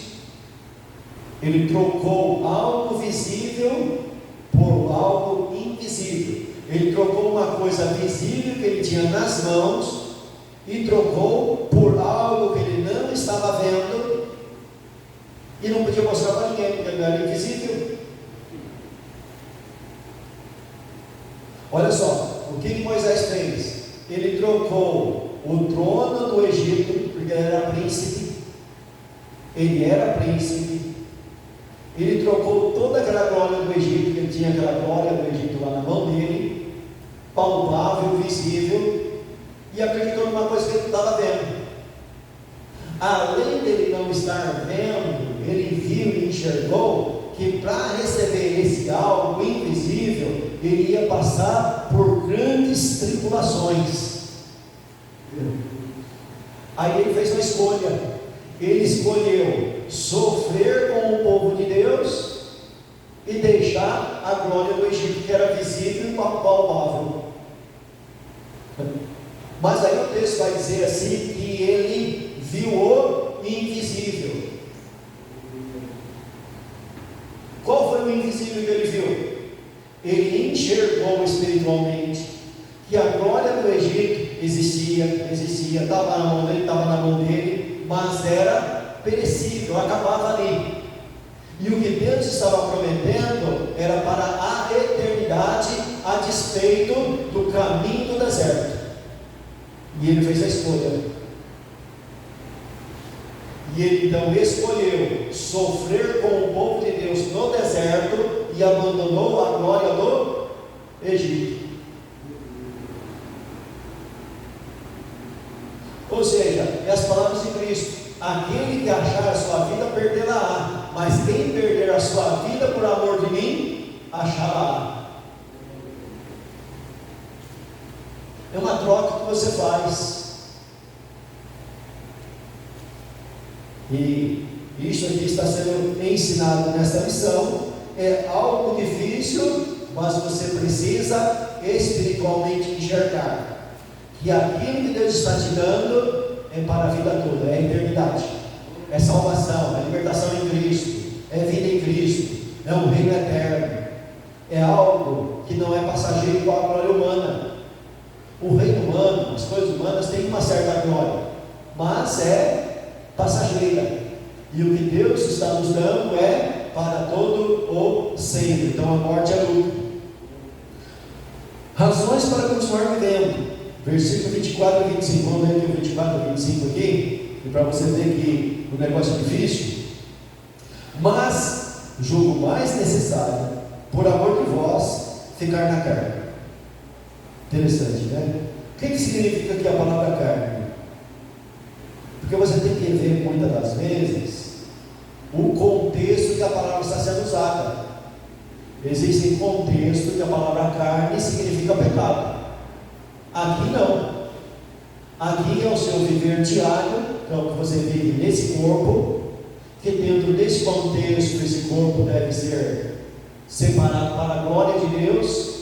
Ele trocou algo visível por algo invisível. Ele trocou uma coisa visível que ele tinha nas mãos e trocou por algo que ele não estava vendo e não podia mostrar para ninguém, porque ele era invisível. Olha só, o que Moisés fez? Ele trocou o trono do Egito, porque ele era príncipe. Ele trocou toda aquela glória do Egito, que ele tinha aquela glória do Egito lá na mão dele, palpável, visível, e acreditou numa coisa que ele não estava vendo. Além dele não estar vendo, ele viu e enxergou que para receber esse algo invisível, ele ia passar por grandes tribulações. Aí ele fez uma escolha. Ele escolheu sofrer com o povo de Deus foi o invisível que ele viu? Ele enxergou espiritualmente que a glória do Egito existia, estava na mão dele, mas era perecível, acabava ali. E o que Deus estava prometendo era para a eternidade, a despeito do caminho do deserto. E ele fez a escolha. E ele então escolheu sofrer com o povo de Deus no deserto e abandonou a glória do Egito. Ou seja, é as palavras de Cristo: aquele que achar a sua vida, perdê-la-á, mas quem perder a sua vida por amor de mim, achará. É uma troca que você faz. E isso aqui está sendo ensinado nesta lição. É algo difícil, mas você precisa espiritualmente enxergar que aquilo que Deus está te dando é para a vida toda, é a eternidade, é salvação, é libertação em Cristo, é vida em Cristo, é um reino eterno, é algo que não é passageiro igual a glória humana. O reino humano, as coisas humanas têm uma certa glória, mas é passageira, e o que Deus está nos dando é para todo o sempre. Então a morte é lucro. Razões para continuar vivendo, versículo 24 e 25, vamos ler aqui o 24 e 25 aqui, e para você ver que o negócio é difícil. Mas julgo mais necessário, por amor de vós, ficar na carne. Interessante, né? O que significa aqui a palavra carne? Porque você tem que ver muitas das vezes o contexto que a palavra está sendo usada. Existe contexto que a palavra carne significa pecado. Aqui não. Aqui é o seu viver diário, que é o que você vive nesse corpo, que dentro desse contexto, esse corpo deve ser separado para a glória de Deus.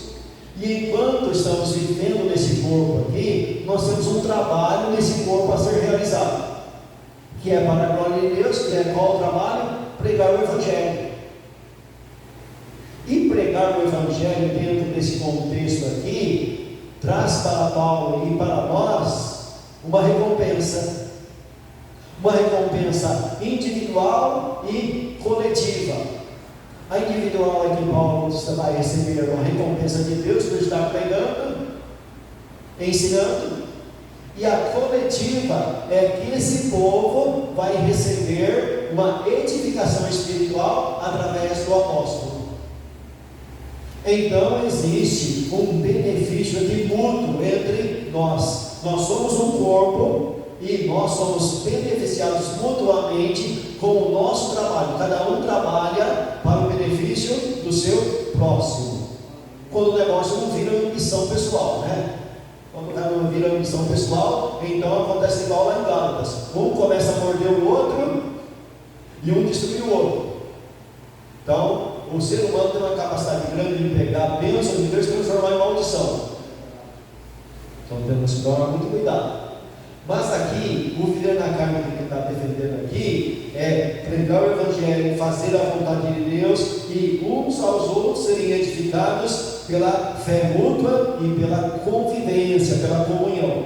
E enquanto estamos vivendo nesse corpo aqui, nós temos um trabalho nesse corpo a ser realizado, que é para a glória de Deus, que é qual o trabalho? Pregar o Evangelho. E pregar o Evangelho dentro desse contexto aqui, traz para Paulo e para nós uma recompensa individual e coletiva. A individual é que Paulo vai receber uma recompensa de Deus por estar pregando, ensinando, e a coletiva é que esse povo vai receber uma edificação espiritual através do apóstolo. Então existe um benefício aqui mútuo entre nós. Nós somos um corpo e nós somos beneficiados mutuamente com o nosso trabalho. Cada um trabalha para o benefício do seu próximo. Quando o negócio não vira missão pessoal, né? Quando não vira missão pessoal, então acontece igual lá em Gálatas. Um começa a morder o outro e um destruir o outro. Então, o ser humano tem uma capacidade grande de pegar a bênção de Deus e transformar em maldição. Então temos que tomar muito cuidado. Mas aqui, o viver na carne que ele está defendendo aqui é pregar o Evangelho, fazer a vontade de Deus e uns aos outros serem edificados pela fé mútua e pela convivência, pela comunhão.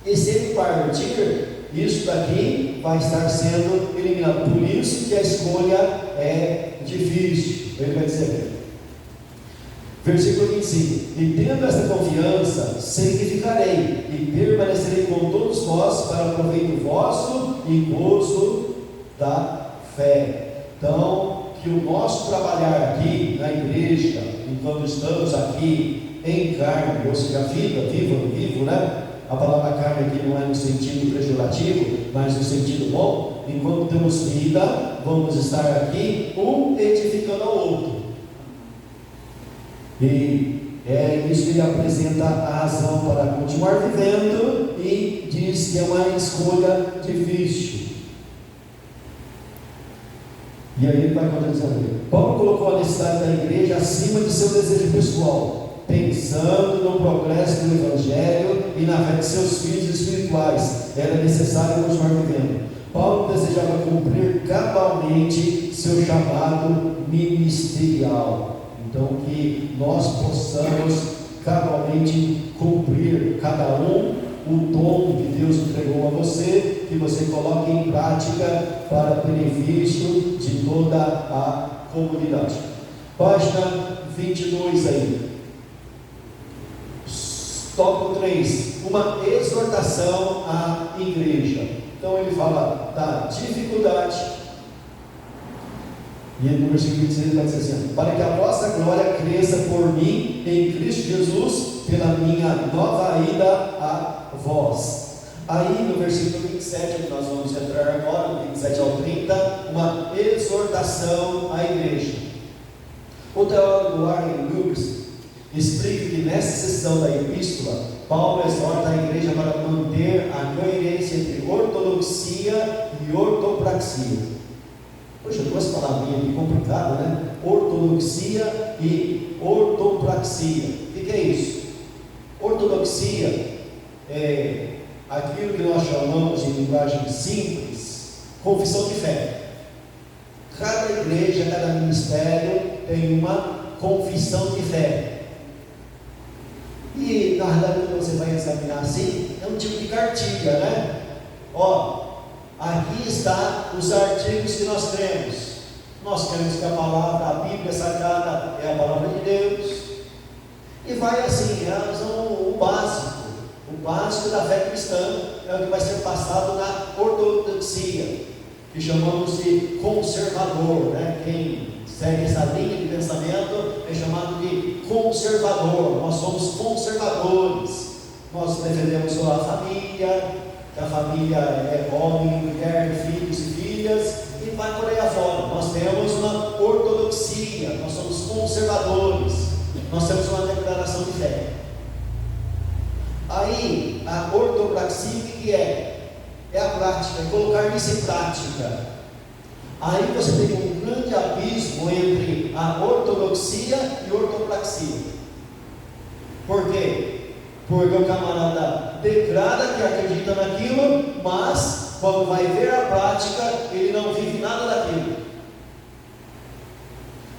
E se ele partir, isso daqui vai estar sendo eliminado. Por isso que a escolha é difícil. Ele vai dizer, versículo 25: e tendo esta confiança, sei que ficarei e permanecerei com todos vós para proveito vosso e gozo da fé. Então, que o nosso trabalhar aqui na igreja, enquanto estamos aqui em carne, ou seja, vivo, né? A palavra carne aqui não é no sentido pejorativo, mas no sentido bom. Enquanto temos vida, vamos estar aqui um edificando ao outro. E é isso que ele apresenta a razão para continuar vivendo e diz que é uma escolha difícil. E aí ele vai continuando. Paulo colocou a necessidade da igreja acima de seu desejo pessoal, pensando no progresso do Evangelho e na fé de seus filhos espirituais. Era necessário continuar vivendo. Paulo desejava cumprir cabalmente seu chamado ministerial. Então, que nós possamos cabalmente cumprir cada um o dom que Deus entregou a você, que você coloque em prática para benefício de toda a comunidade. Página 22 aí. Tópico 3, uma exortação à igreja. Então ele fala da dificuldade, e no versículo 26 ele vai dizer assim: para que a vossa glória cresça por mim em Cristo Jesus, pela minha nova ida a vós. Aí no versículo 27, que nós vamos entrar agora, do 27 ao 30, uma exortação à igreja. O teólogo Warren Lewis explica que nessa seção da epístola, Paulo exorta a igreja para manter a coerência entre ortodoxia e ortopraxia. Poxa, duas palavrinhas aqui complicadas, né? Ortodoxia e ortopraxia. O que é isso? Ortodoxia é aquilo que nós chamamos em linguagem simples, confissão de fé. Cada igreja, cada ministério tem uma confissão de fé. E na verdade, quando você vai examinar assim, é um tipo de cartilha, né? Ó, aqui está os artigos que nós cremos. Nós cremos que a palavra, a Bíblia Sagrada é a palavra de Deus. E vai assim, o básico da fé cristã é o que vai ser passado na ortodoxia, que chamamos de conservador, né? Quem segue essa linha de pensamento é chamado de conservador. Nós somos conservadores. Nós defendemos a família, que a família é homem, mulher, filhos e filhas, e vai por aí afora. Nós temos uma ortodoxia, nós somos conservadores, nós temos uma declaração de fé. Aí, a ortopraxia, o que é? É a prática, é colocar isso em prática. Aí você tem um grande abismo entre a ortodoxia e a ortopraxia. Por quê? Porque o camarada declara que acredita naquilo, mas quando vai ver a prática, ele não vive nada daquilo.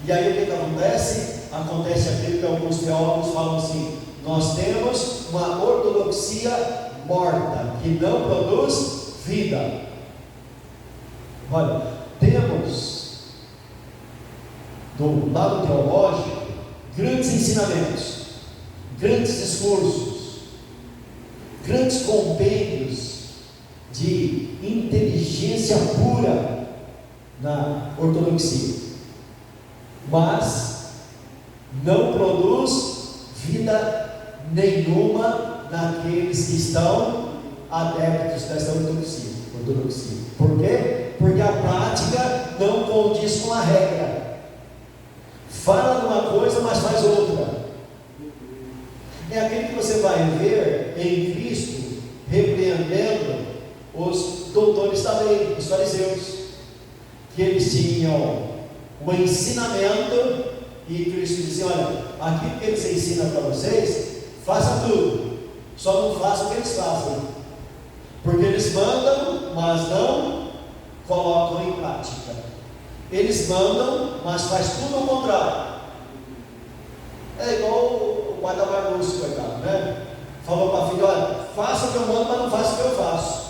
E aí o que acontece? Acontece aquilo que alguns teólogos falam assim: nós temos uma ortodoxia morta, que não produz vida. Olha, temos do lado teológico grandes ensinamentos, grandes discursos, grandes compêndios de inteligência pura na ortodoxia, mas não produz vida nenhuma naqueles que estão adeptos dessa ortodoxia. Por quê? Porque a prática não condiz com a regra. Fala de uma coisa, mas faz outra. É aquele que você vai ver em Cristo repreendendo os doutores da lei, os fariseus, que eles tinham um ensinamento e Cristo dizia: olha, aquilo que eles ensinam para vocês, faça tudo, só não faça o que eles fazem, porque eles mandam, mas não colocam em prática. Eles mandam, mas faz tudo ao contrário. É igual o pai da Marlúcio, coitado, né? Falou para a filha: olha, faça o que eu mando, mas não faça o que eu faço.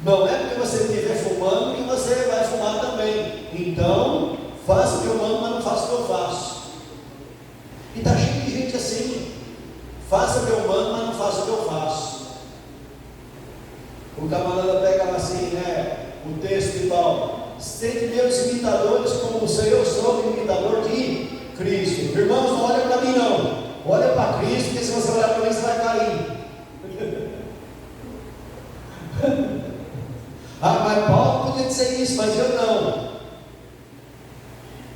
Não é porque você estiver fumando que você vai fumar também. Então, faça o que eu mando, mas não faça o que eu faço. E está cheio de gente assim: faça o que eu mando, mas não faça o que eu faço. O camarada pega assim, né, o texto de Paulo: sede meus imitadores, como eu sou imitador de Cristo. Irmãos, não olha para mim não, olha para Cristo, porque se você olhar para mim você vai cair. Ah, mas Paulo podia dizer isso, mas eu não.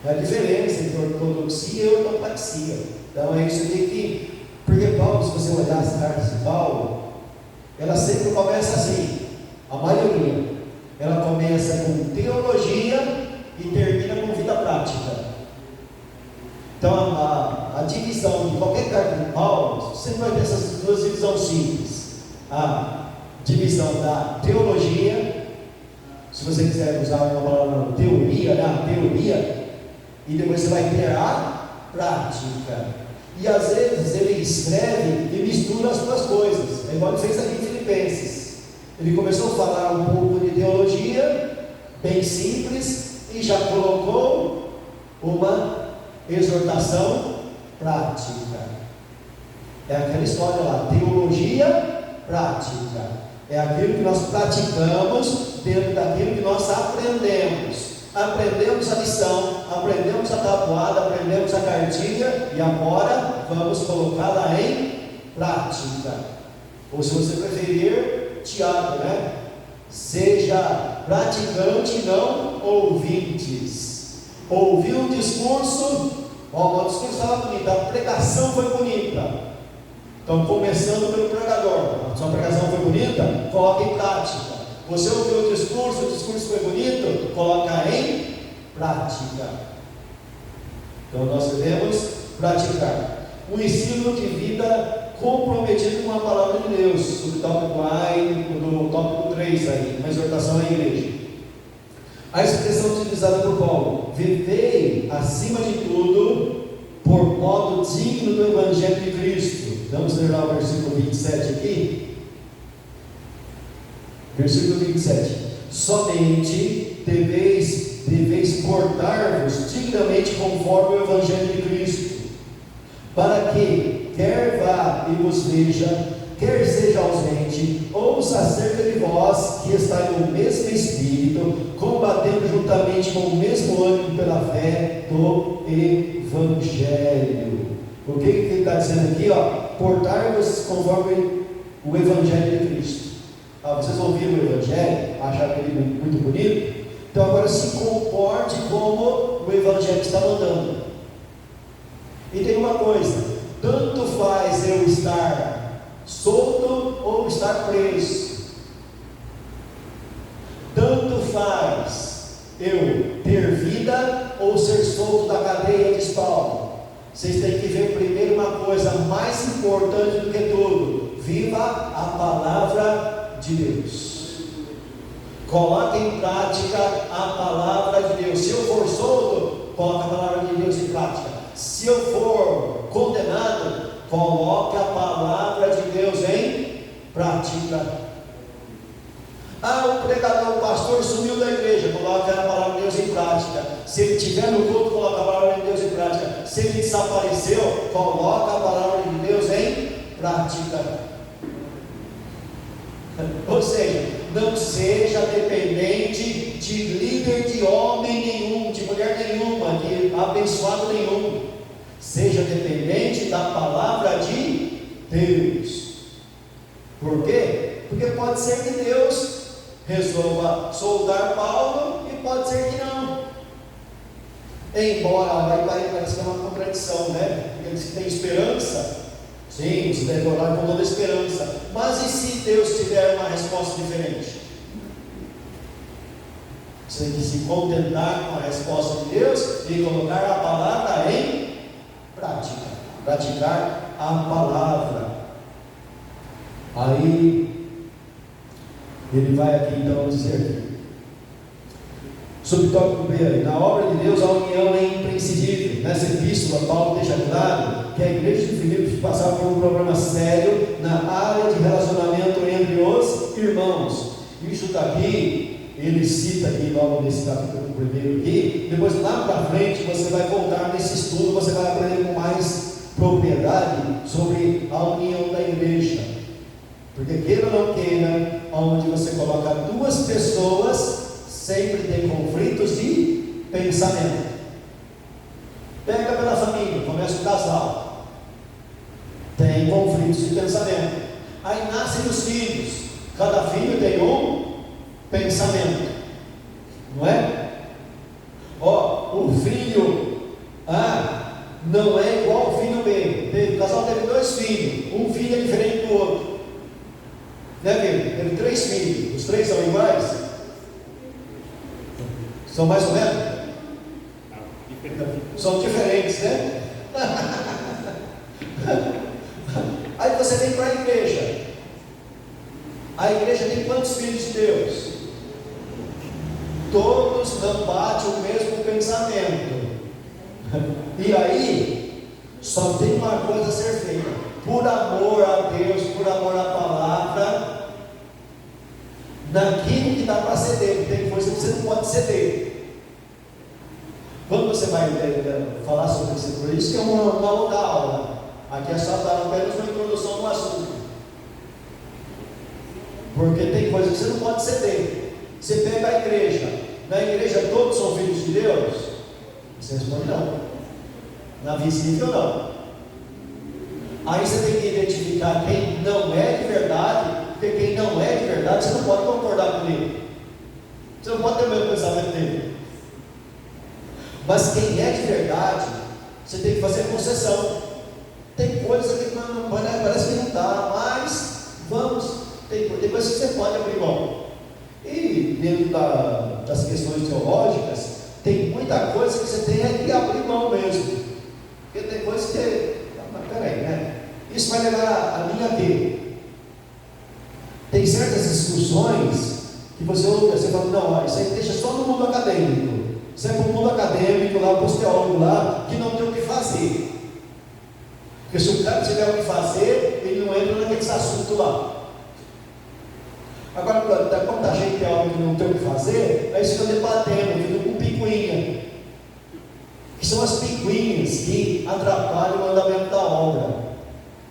É a diferença entre ortodoxia e ortopraxia. Então é isso aqui que, porque Paulo, se você olhar as cartas de Paulo, ela sempre começa assim, a maioria, ela começa com teologia e termina com vida prática. Então a divisão de qualquer carta de Paulo, você vai ter essas duas divisões simples: a divisão da teologia, se você quiser usar uma palavra teoria, né? A teoria, e depois você vai ter a prática. E às vezes ele escreve e mistura as duas coisas, é igual ele fez aqui em Filipenses. Ele começou a falar um pouco de teologia, bem simples, e já colocou uma exortação prática. É aquela história lá, teologia prática. É aquilo que nós praticamos dentro daquilo que nós aprendemos. Aprendemos a lição, aprendemos a tabuada, aprendemos a cartilha e agora vamos colocá-la em prática. Ou se você preferir, Tiago, né? Seja praticante e não ouvintes. Ouviu um discurso, o discurso estava bonito, a pregação foi bonita. Então, começando pelo pregador, a sua pregação foi bonita, coloca em prática. Você ouviu o discurso foi bonito, coloca em prática. Então, nós devemos praticar um ensino de vida comprometido com a palavra de Deus, sobre o tópico A e no tópico 3 aí, uma exortação à igreja. A expressão utilizada por Paulo: vivei acima de tudo por modo digno do Evangelho de Cristo. Vamos ler lá o versículo 27 aqui. Versículo 27. Somente deveis portar-vos dignamente conforme o Evangelho de Cristo, para que, quer vá e vos veja, quer seja ausente, ouça acerca de vós que estáis no mesmo Espírito, combatendo juntamente com o mesmo ânimo pela fé do Evangelho. O que ele está dizendo aqui? Portar-vos conforme o Evangelho de Cristo. Vocês ouviram o Evangelho? Acharam ele muito bonito? Então agora se comporte como o Evangelho está mandando. E tem uma coisa: tanto faz eu estar solto ou estar preso. Tanto faz eu ter vida ou ser solto da cadeia de Paulo. Vocês têm que ver primeiro uma coisa mais importante do que tudo: viva a palavra de Deus. Coloque em prática a palavra de Deus. Se eu for solto, coloque a palavra de Deus em prática. Se eu for condenado, coloque a palavra de Deus em prática. O pregador, o pastor sumiu da igreja, coloque a palavra de Deus em prática. Se ele estiver no culto, coloque a palavra de Deus em prática. Se ele desapareceu, coloque a palavra de Deus em prática. Ou seja, não seja dependente de líder, de homem nenhum, de mulher nenhuma, de abençoado nenhum. Seja dependente da palavra de Deus. Por quê? Porque pode ser que Deus resolva soldar Paulo e pode ser que não. Embora parece que é uma contradição, né? Porque diz que tem esperança. Sim, você deve orar com toda esperança. Mas e se Deus tiver uma resposta diferente? Você tem que se contentar com a resposta de Deus e colocar a palavra em prática. Praticar a palavra. Aí ele vai aqui então dizer, subtópico B, na obra de Deus a união é imprescindível. Nessa epístola, Paulo deixa claro que a igreja de Filipos passava por um problema sério na área de relacionamento entre os irmãos. Isso daqui, ele cita aqui logo nesse capítulo primeiro aqui. Depois lá para frente você vai voltar nesse estudo, você vai aprender com mais propriedade sobre a união da igreja. Porque queira ou não queira, onde você coloca duas pessoas, sempre tem conflitos de pensamento. Pega pela família, começa o casal, tem conflitos de pensamento. Aí nascem os filhos, cada filho tem um pensamento, não é? O filho A não é igual ao filho B. O casal teve 2 filhos, um filho é diferente do outro. Né, filho? Teve 3 filhos, os 3 são iguais? São mais ou menos? São diferentes, né? Aí você vem para a igreja. A igreja tem quantos filhos de Deus? todos não batem o mesmo pensamento. E aí, só tem uma coisa a ser feita: por amor a Deus, por amor à palavra, naquilo que dá para ceder, porque tem coisa que você não pode ceder. Quando você vai falar sobre isso, por isso que é uma outra aula. Aqui é só dar apenas uma introdução no assunto. Porque tem coisa que você não pode ceder. Você pega a igreja, na igreja todos são filhos de Deus? Você responde não. Na visível não. Aí você tem que identificar quem não é de verdade, porque quem não é de verdade, você não pode concordar com ele. Você não pode ter o mesmo pensamento dele. Mas quem é de verdade, você tem que fazer concessão. Tem coisa que não, parece que não dá, mas vamos. Tem coisas que você pode abrir mão. E dentro das questões teológicas, tem muita coisa que você tem que abrir mão mesmo. Porque tem coisas que, mas peraí, né? Isso vai levar a mim a quê? Tem certas discussões que você ouve, você fala, não, isso aí deixa só no mundo acadêmico. Isso é para o mundo acadêmico, lá para os teólogos lá, que não tem o que fazer. Porque se o cara tiver o que fazer, ele não entra naqueles assuntos lá. Agora, quando está cheio de teólogo que não tem o que fazer, aí eles ficam debatendo, ficam com picuinha. Que são as picuinhas que atrapalham o andamento da obra.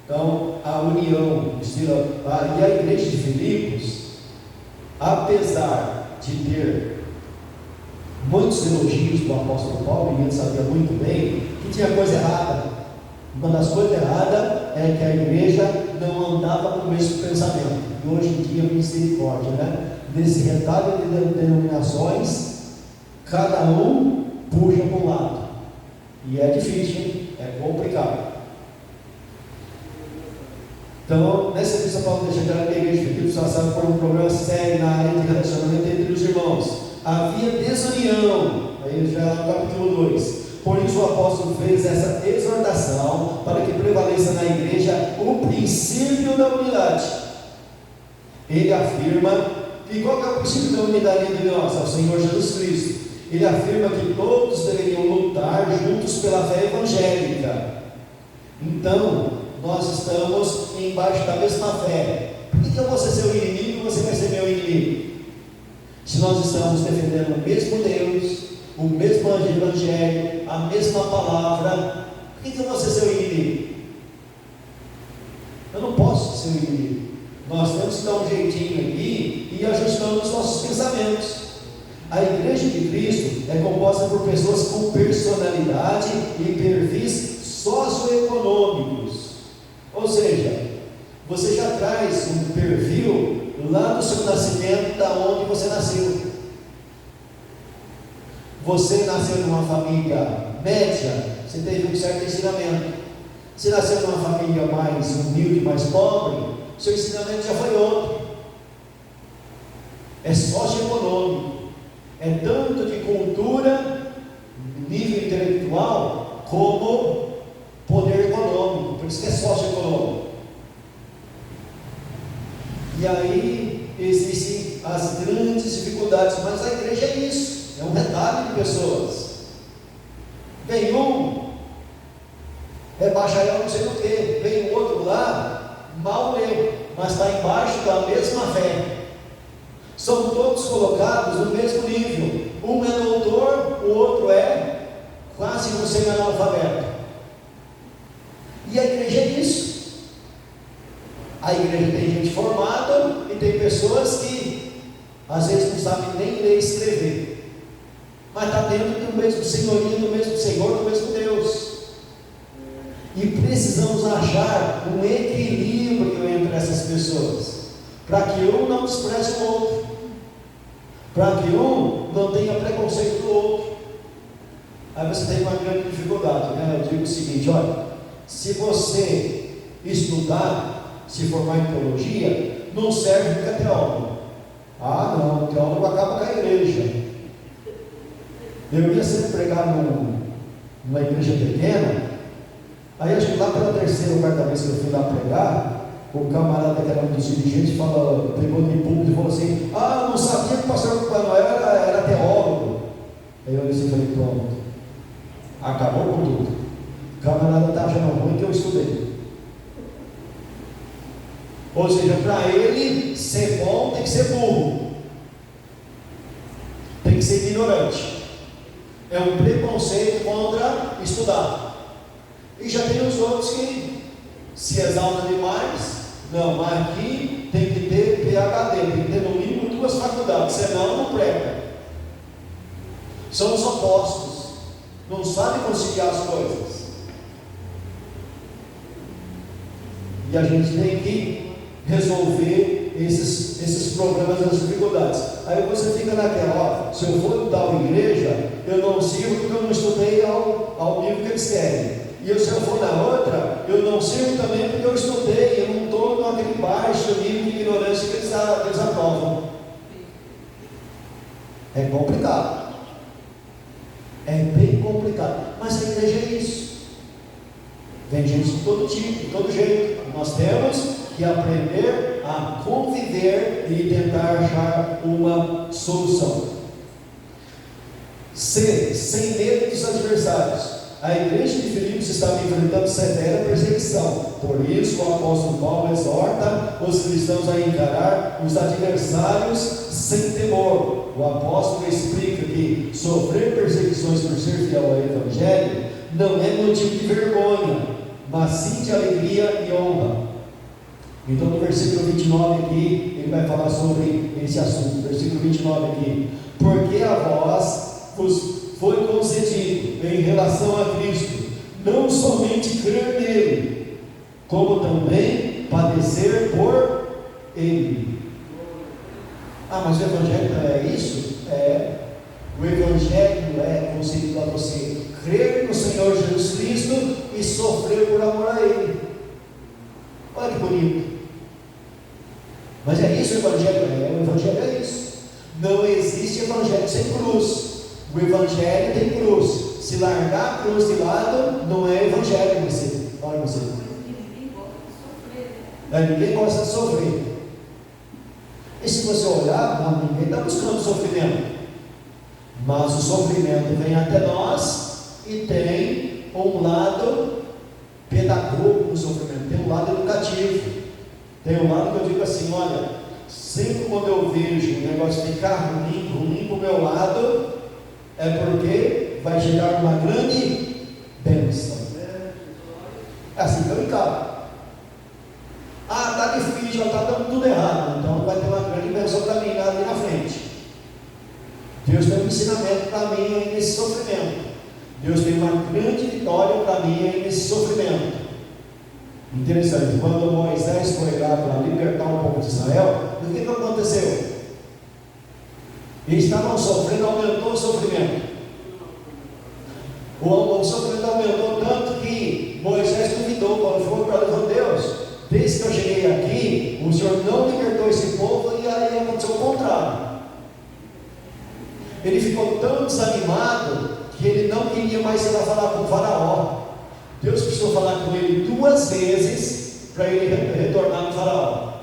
Então, a união, e a igreja de Filipos, apesar de ter muitos elogios do apóstolo Paulo, e ele sabia muito bem que tinha coisa errada. Uma das coisas erradas é que a igreja não andava com o mesmo pensamento. E hoje em dia, misericórdia, né? Nesse retalho de denominações, cada um puxa para um lado. E é difícil, hein? É complicado. Então, nessa vez, Paulo deixa claro que a igreja de Filipos passava por um problema sério na área de relacionamento entre os irmãos. Havia desunião. Aí já é no capítulo 2. Por isso o apóstolo fez essa exortação para que prevaleça na igreja o princípio da unidade. Ele afirma que qual que é o princípio da unidade entre nós? É o Senhor Jesus Cristo. Ele afirma que todos deveriam lutar juntos pela fé evangélica. Então, nós estamos embaixo da mesma fé. Por que eu vou ser seu inimigo e você vai ser meu inimigo? Se nós estamos defendendo o mesmo Deus, o mesmo evangelho, a mesma palavra, por que eu vou ser seu inimigo? Eu não posso ser seu inimigo. Nós temos que dar um jeitinho aqui e ajustando os nossos pensamentos. A igreja de Cristo é composta por pessoas com personalidade e perfis socioeconômicos. Ou seja, você já traz um perfil lá do seu nascimento, da onde você nasceu. Você nasceu numa família média, você teve um certo ensinamento. Se nasceu numa família mais humilde, mais pobre, seu ensinamento já foi outro. É socioeconômico. É tanto de cultura, nível intelectual, como poder econômico. Por isso que é socioeconômico. E aí existem as grandes dificuldades, mas a igreja é isso. É um retalho de pessoas. Vem um, é bacharel não sei o que, vem o outro lá, mal lê, mas está embaixo da mesma fé. São todos colocados no mesmo nível. Um é doutor, o outro é quase um semi-analfabeto. E a igreja é isso. A igreja tem gente formada e tem pessoas que às vezes não sabem nem ler e escrever. Mas está dentro do mesmo senhorio, do mesmo Senhor, do mesmo Deus. E precisamos achar um equilíbrio entre essas pessoas, para que um não despreze o outro, para que um não tenha preconceito do outro. Aí você tem uma grande dificuldade, né? Eu digo o seguinte: olha, se você estudar, se formar em teologia, não serve para teólogo. Ah, não, o teólogo acaba com a igreja. Eu ia sempre pregar numa igreja pequena. Aí acho que lá pela terceira ou quarta vez que eu fui lá pregar, o camarada que era um dos dirigentes pegou de público e falou assim: ah, eu não sabia que o pastor Manuel era teólogo. eu falei, pronto, acabou com tudo. O camarada está achando ruim que eu estudei. Ou seja, para ele ser bom tem que ser burro, tem que ser ignorante. É um preconceito contra estudar. E já tem os outros que se exaltam demais. Não, mas aqui tem que ter PhD, tem que ter no mínimo 2 faculdades, senão não prega. São os opostos, não sabem conciliar as coisas. E a gente tem que resolver esses problemas, essas dificuldades. Aí você fica naquela, se eu for em tal igreja, eu não sirvo porque eu não estudei ao nível que eles querem. E se eu for na outra, eu não sirvo também porque eu estudei, eu não estou naquele baixo nível de ignorância que eles aprovam. É complicado. É bem complicado. Mas a igreja é isso. Vem gente de todo tipo, de todo jeito. Nós temos que aprender a conviver e tentar achar uma solução. C. Sem medo dos adversários. A igreja de Filipos estava enfrentando severa perseguição. Por isso, o apóstolo Paulo exorta os cristãos a encarar os adversários sem temor. O apóstolo explica que sofrer perseguições por ser fiel ao Evangelho não é motivo de vergonha, mas sim de alegria e honra. Então, no versículo 29 aqui, ele vai falar sobre esse assunto. Versículo 29 aqui: porque a vós vos foi concedido em relação a Cristo, não somente crer nele, como também padecer por ele. Ah, mas o Evangelho não é isso? É. O Evangelho é concedido a você crer no Senhor Jesus Cristo e sofrer por amor a Ele. Olha que bonito. Mas é isso o Evangelho? O Evangelho é isso. Não existe Evangelho sem cruz. O Evangelho tem cruz. Se largar a cruz de lado, não é Evangelho. Olha você. Ninguém gosta de sofrer. E se você olhar, não, ninguém está buscando sofrimento. Mas o sofrimento vem até nós e tem um lado pedagógico no sofrimento, tem um lado educativo. Tem um lado que eu digo assim, olha, sempre quando eu vejo o negócio ficar ruim para o meu lado, é porque vai chegar uma grande bênção. É assim que eu encaro. Ah, está difícil, está dando tudo errado, então vai ter uma grande bênção para mim ali na frente. Deus tem um ensinamento para mim aí nesse sofrimento. Deus tem uma grande vitória para mim aí nesse sofrimento. Interessante, quando Moisés foi lá para libertar o povo de Israel, o que aconteceu? Eles estavam sofrendo, aumentou o sofrimento. O sofrimento aumentou tanto que Moisés duvidou quando foi para Deus: Deus, desde que eu cheguei aqui, o Senhor não libertou esse povo, e aí aconteceu o contrário. Ele ficou tão desanimado que ele não queria mais ir lá falar com o faraó. Deus precisou falar com ele 2 vezes para ele retornar no faraó.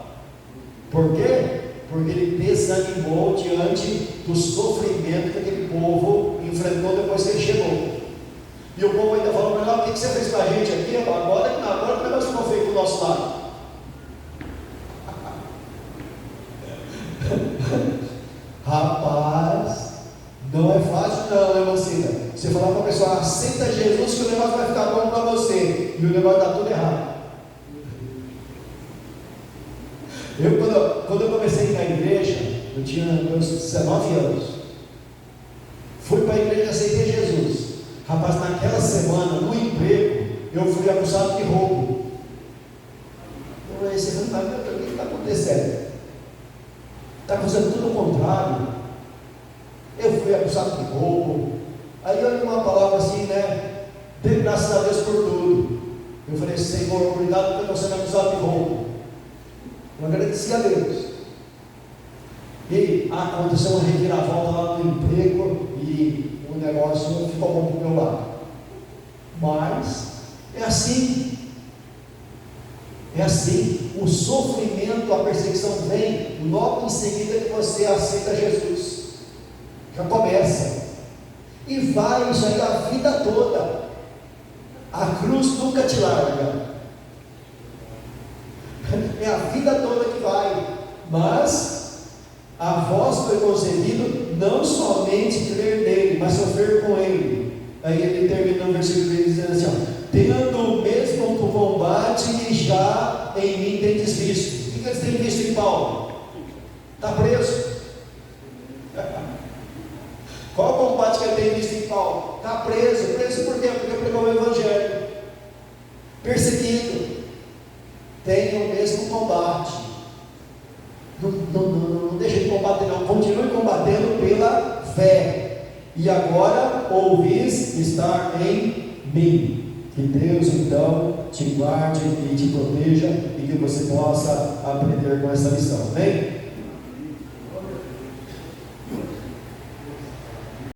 Por quê? Porque ele desanimou diante do sofrimento que aquele povo enfrentou depois que ele chegou. E o povo ainda falou para ele: o que você fez para a gente aqui? Agora que o negócio ficou feio do nosso lado. Rapaz, não é fácil não, né, mocinha? Você falar para a pessoa: aceita Jesus que o negócio vai ficar bom para você, e o negócio está tudo errado. Quando eu comecei na igreja, eu tinha meus 19 anos. Fui para a igreja e aceitei Jesus. Rapaz, naquela semana, no emprego, eu fui acusado de roubo. Eu falei: você não está vendo o que está acontecendo? Está fazendo tudo o contrário. Eu fui acusado de roubo. Aí eu li uma palavra assim, né? Dê graças a Deus por tudo. Eu falei: Senhor, obrigado por você me acusado de roubo. Eu agradeci a Deus. E aconteceu uma reviravolta lá no emprego e o negócio ficou bom para o meu lado. Mas é assim. É assim. O sofrimento, a perseguição vem logo em seguida que você aceita Jesus. Já começa. E vai isso aí a vida toda. A cruz nunca te larga. É a vida toda que vai. Mas a vós foi concedido não somente crer nele, mas sofrer com ele. Aí ele termina no versículo 3 dizendo assim, ó, tendo o mesmo combate que já em mim tendes visto. O que eles têm visto em Paulo? Está preso. Qual o combate que ele tem visto em Paulo? Está preso. Preso por quê? Porque pregou o Evangelho. Perseguido. Tem o mesmo combate. Não deixe de combater, não. Continue combatendo pela fé. E agora ouvis estar em mim. Que Deus então te guarde e te proteja e que você possa aprender com essa lição. Amém?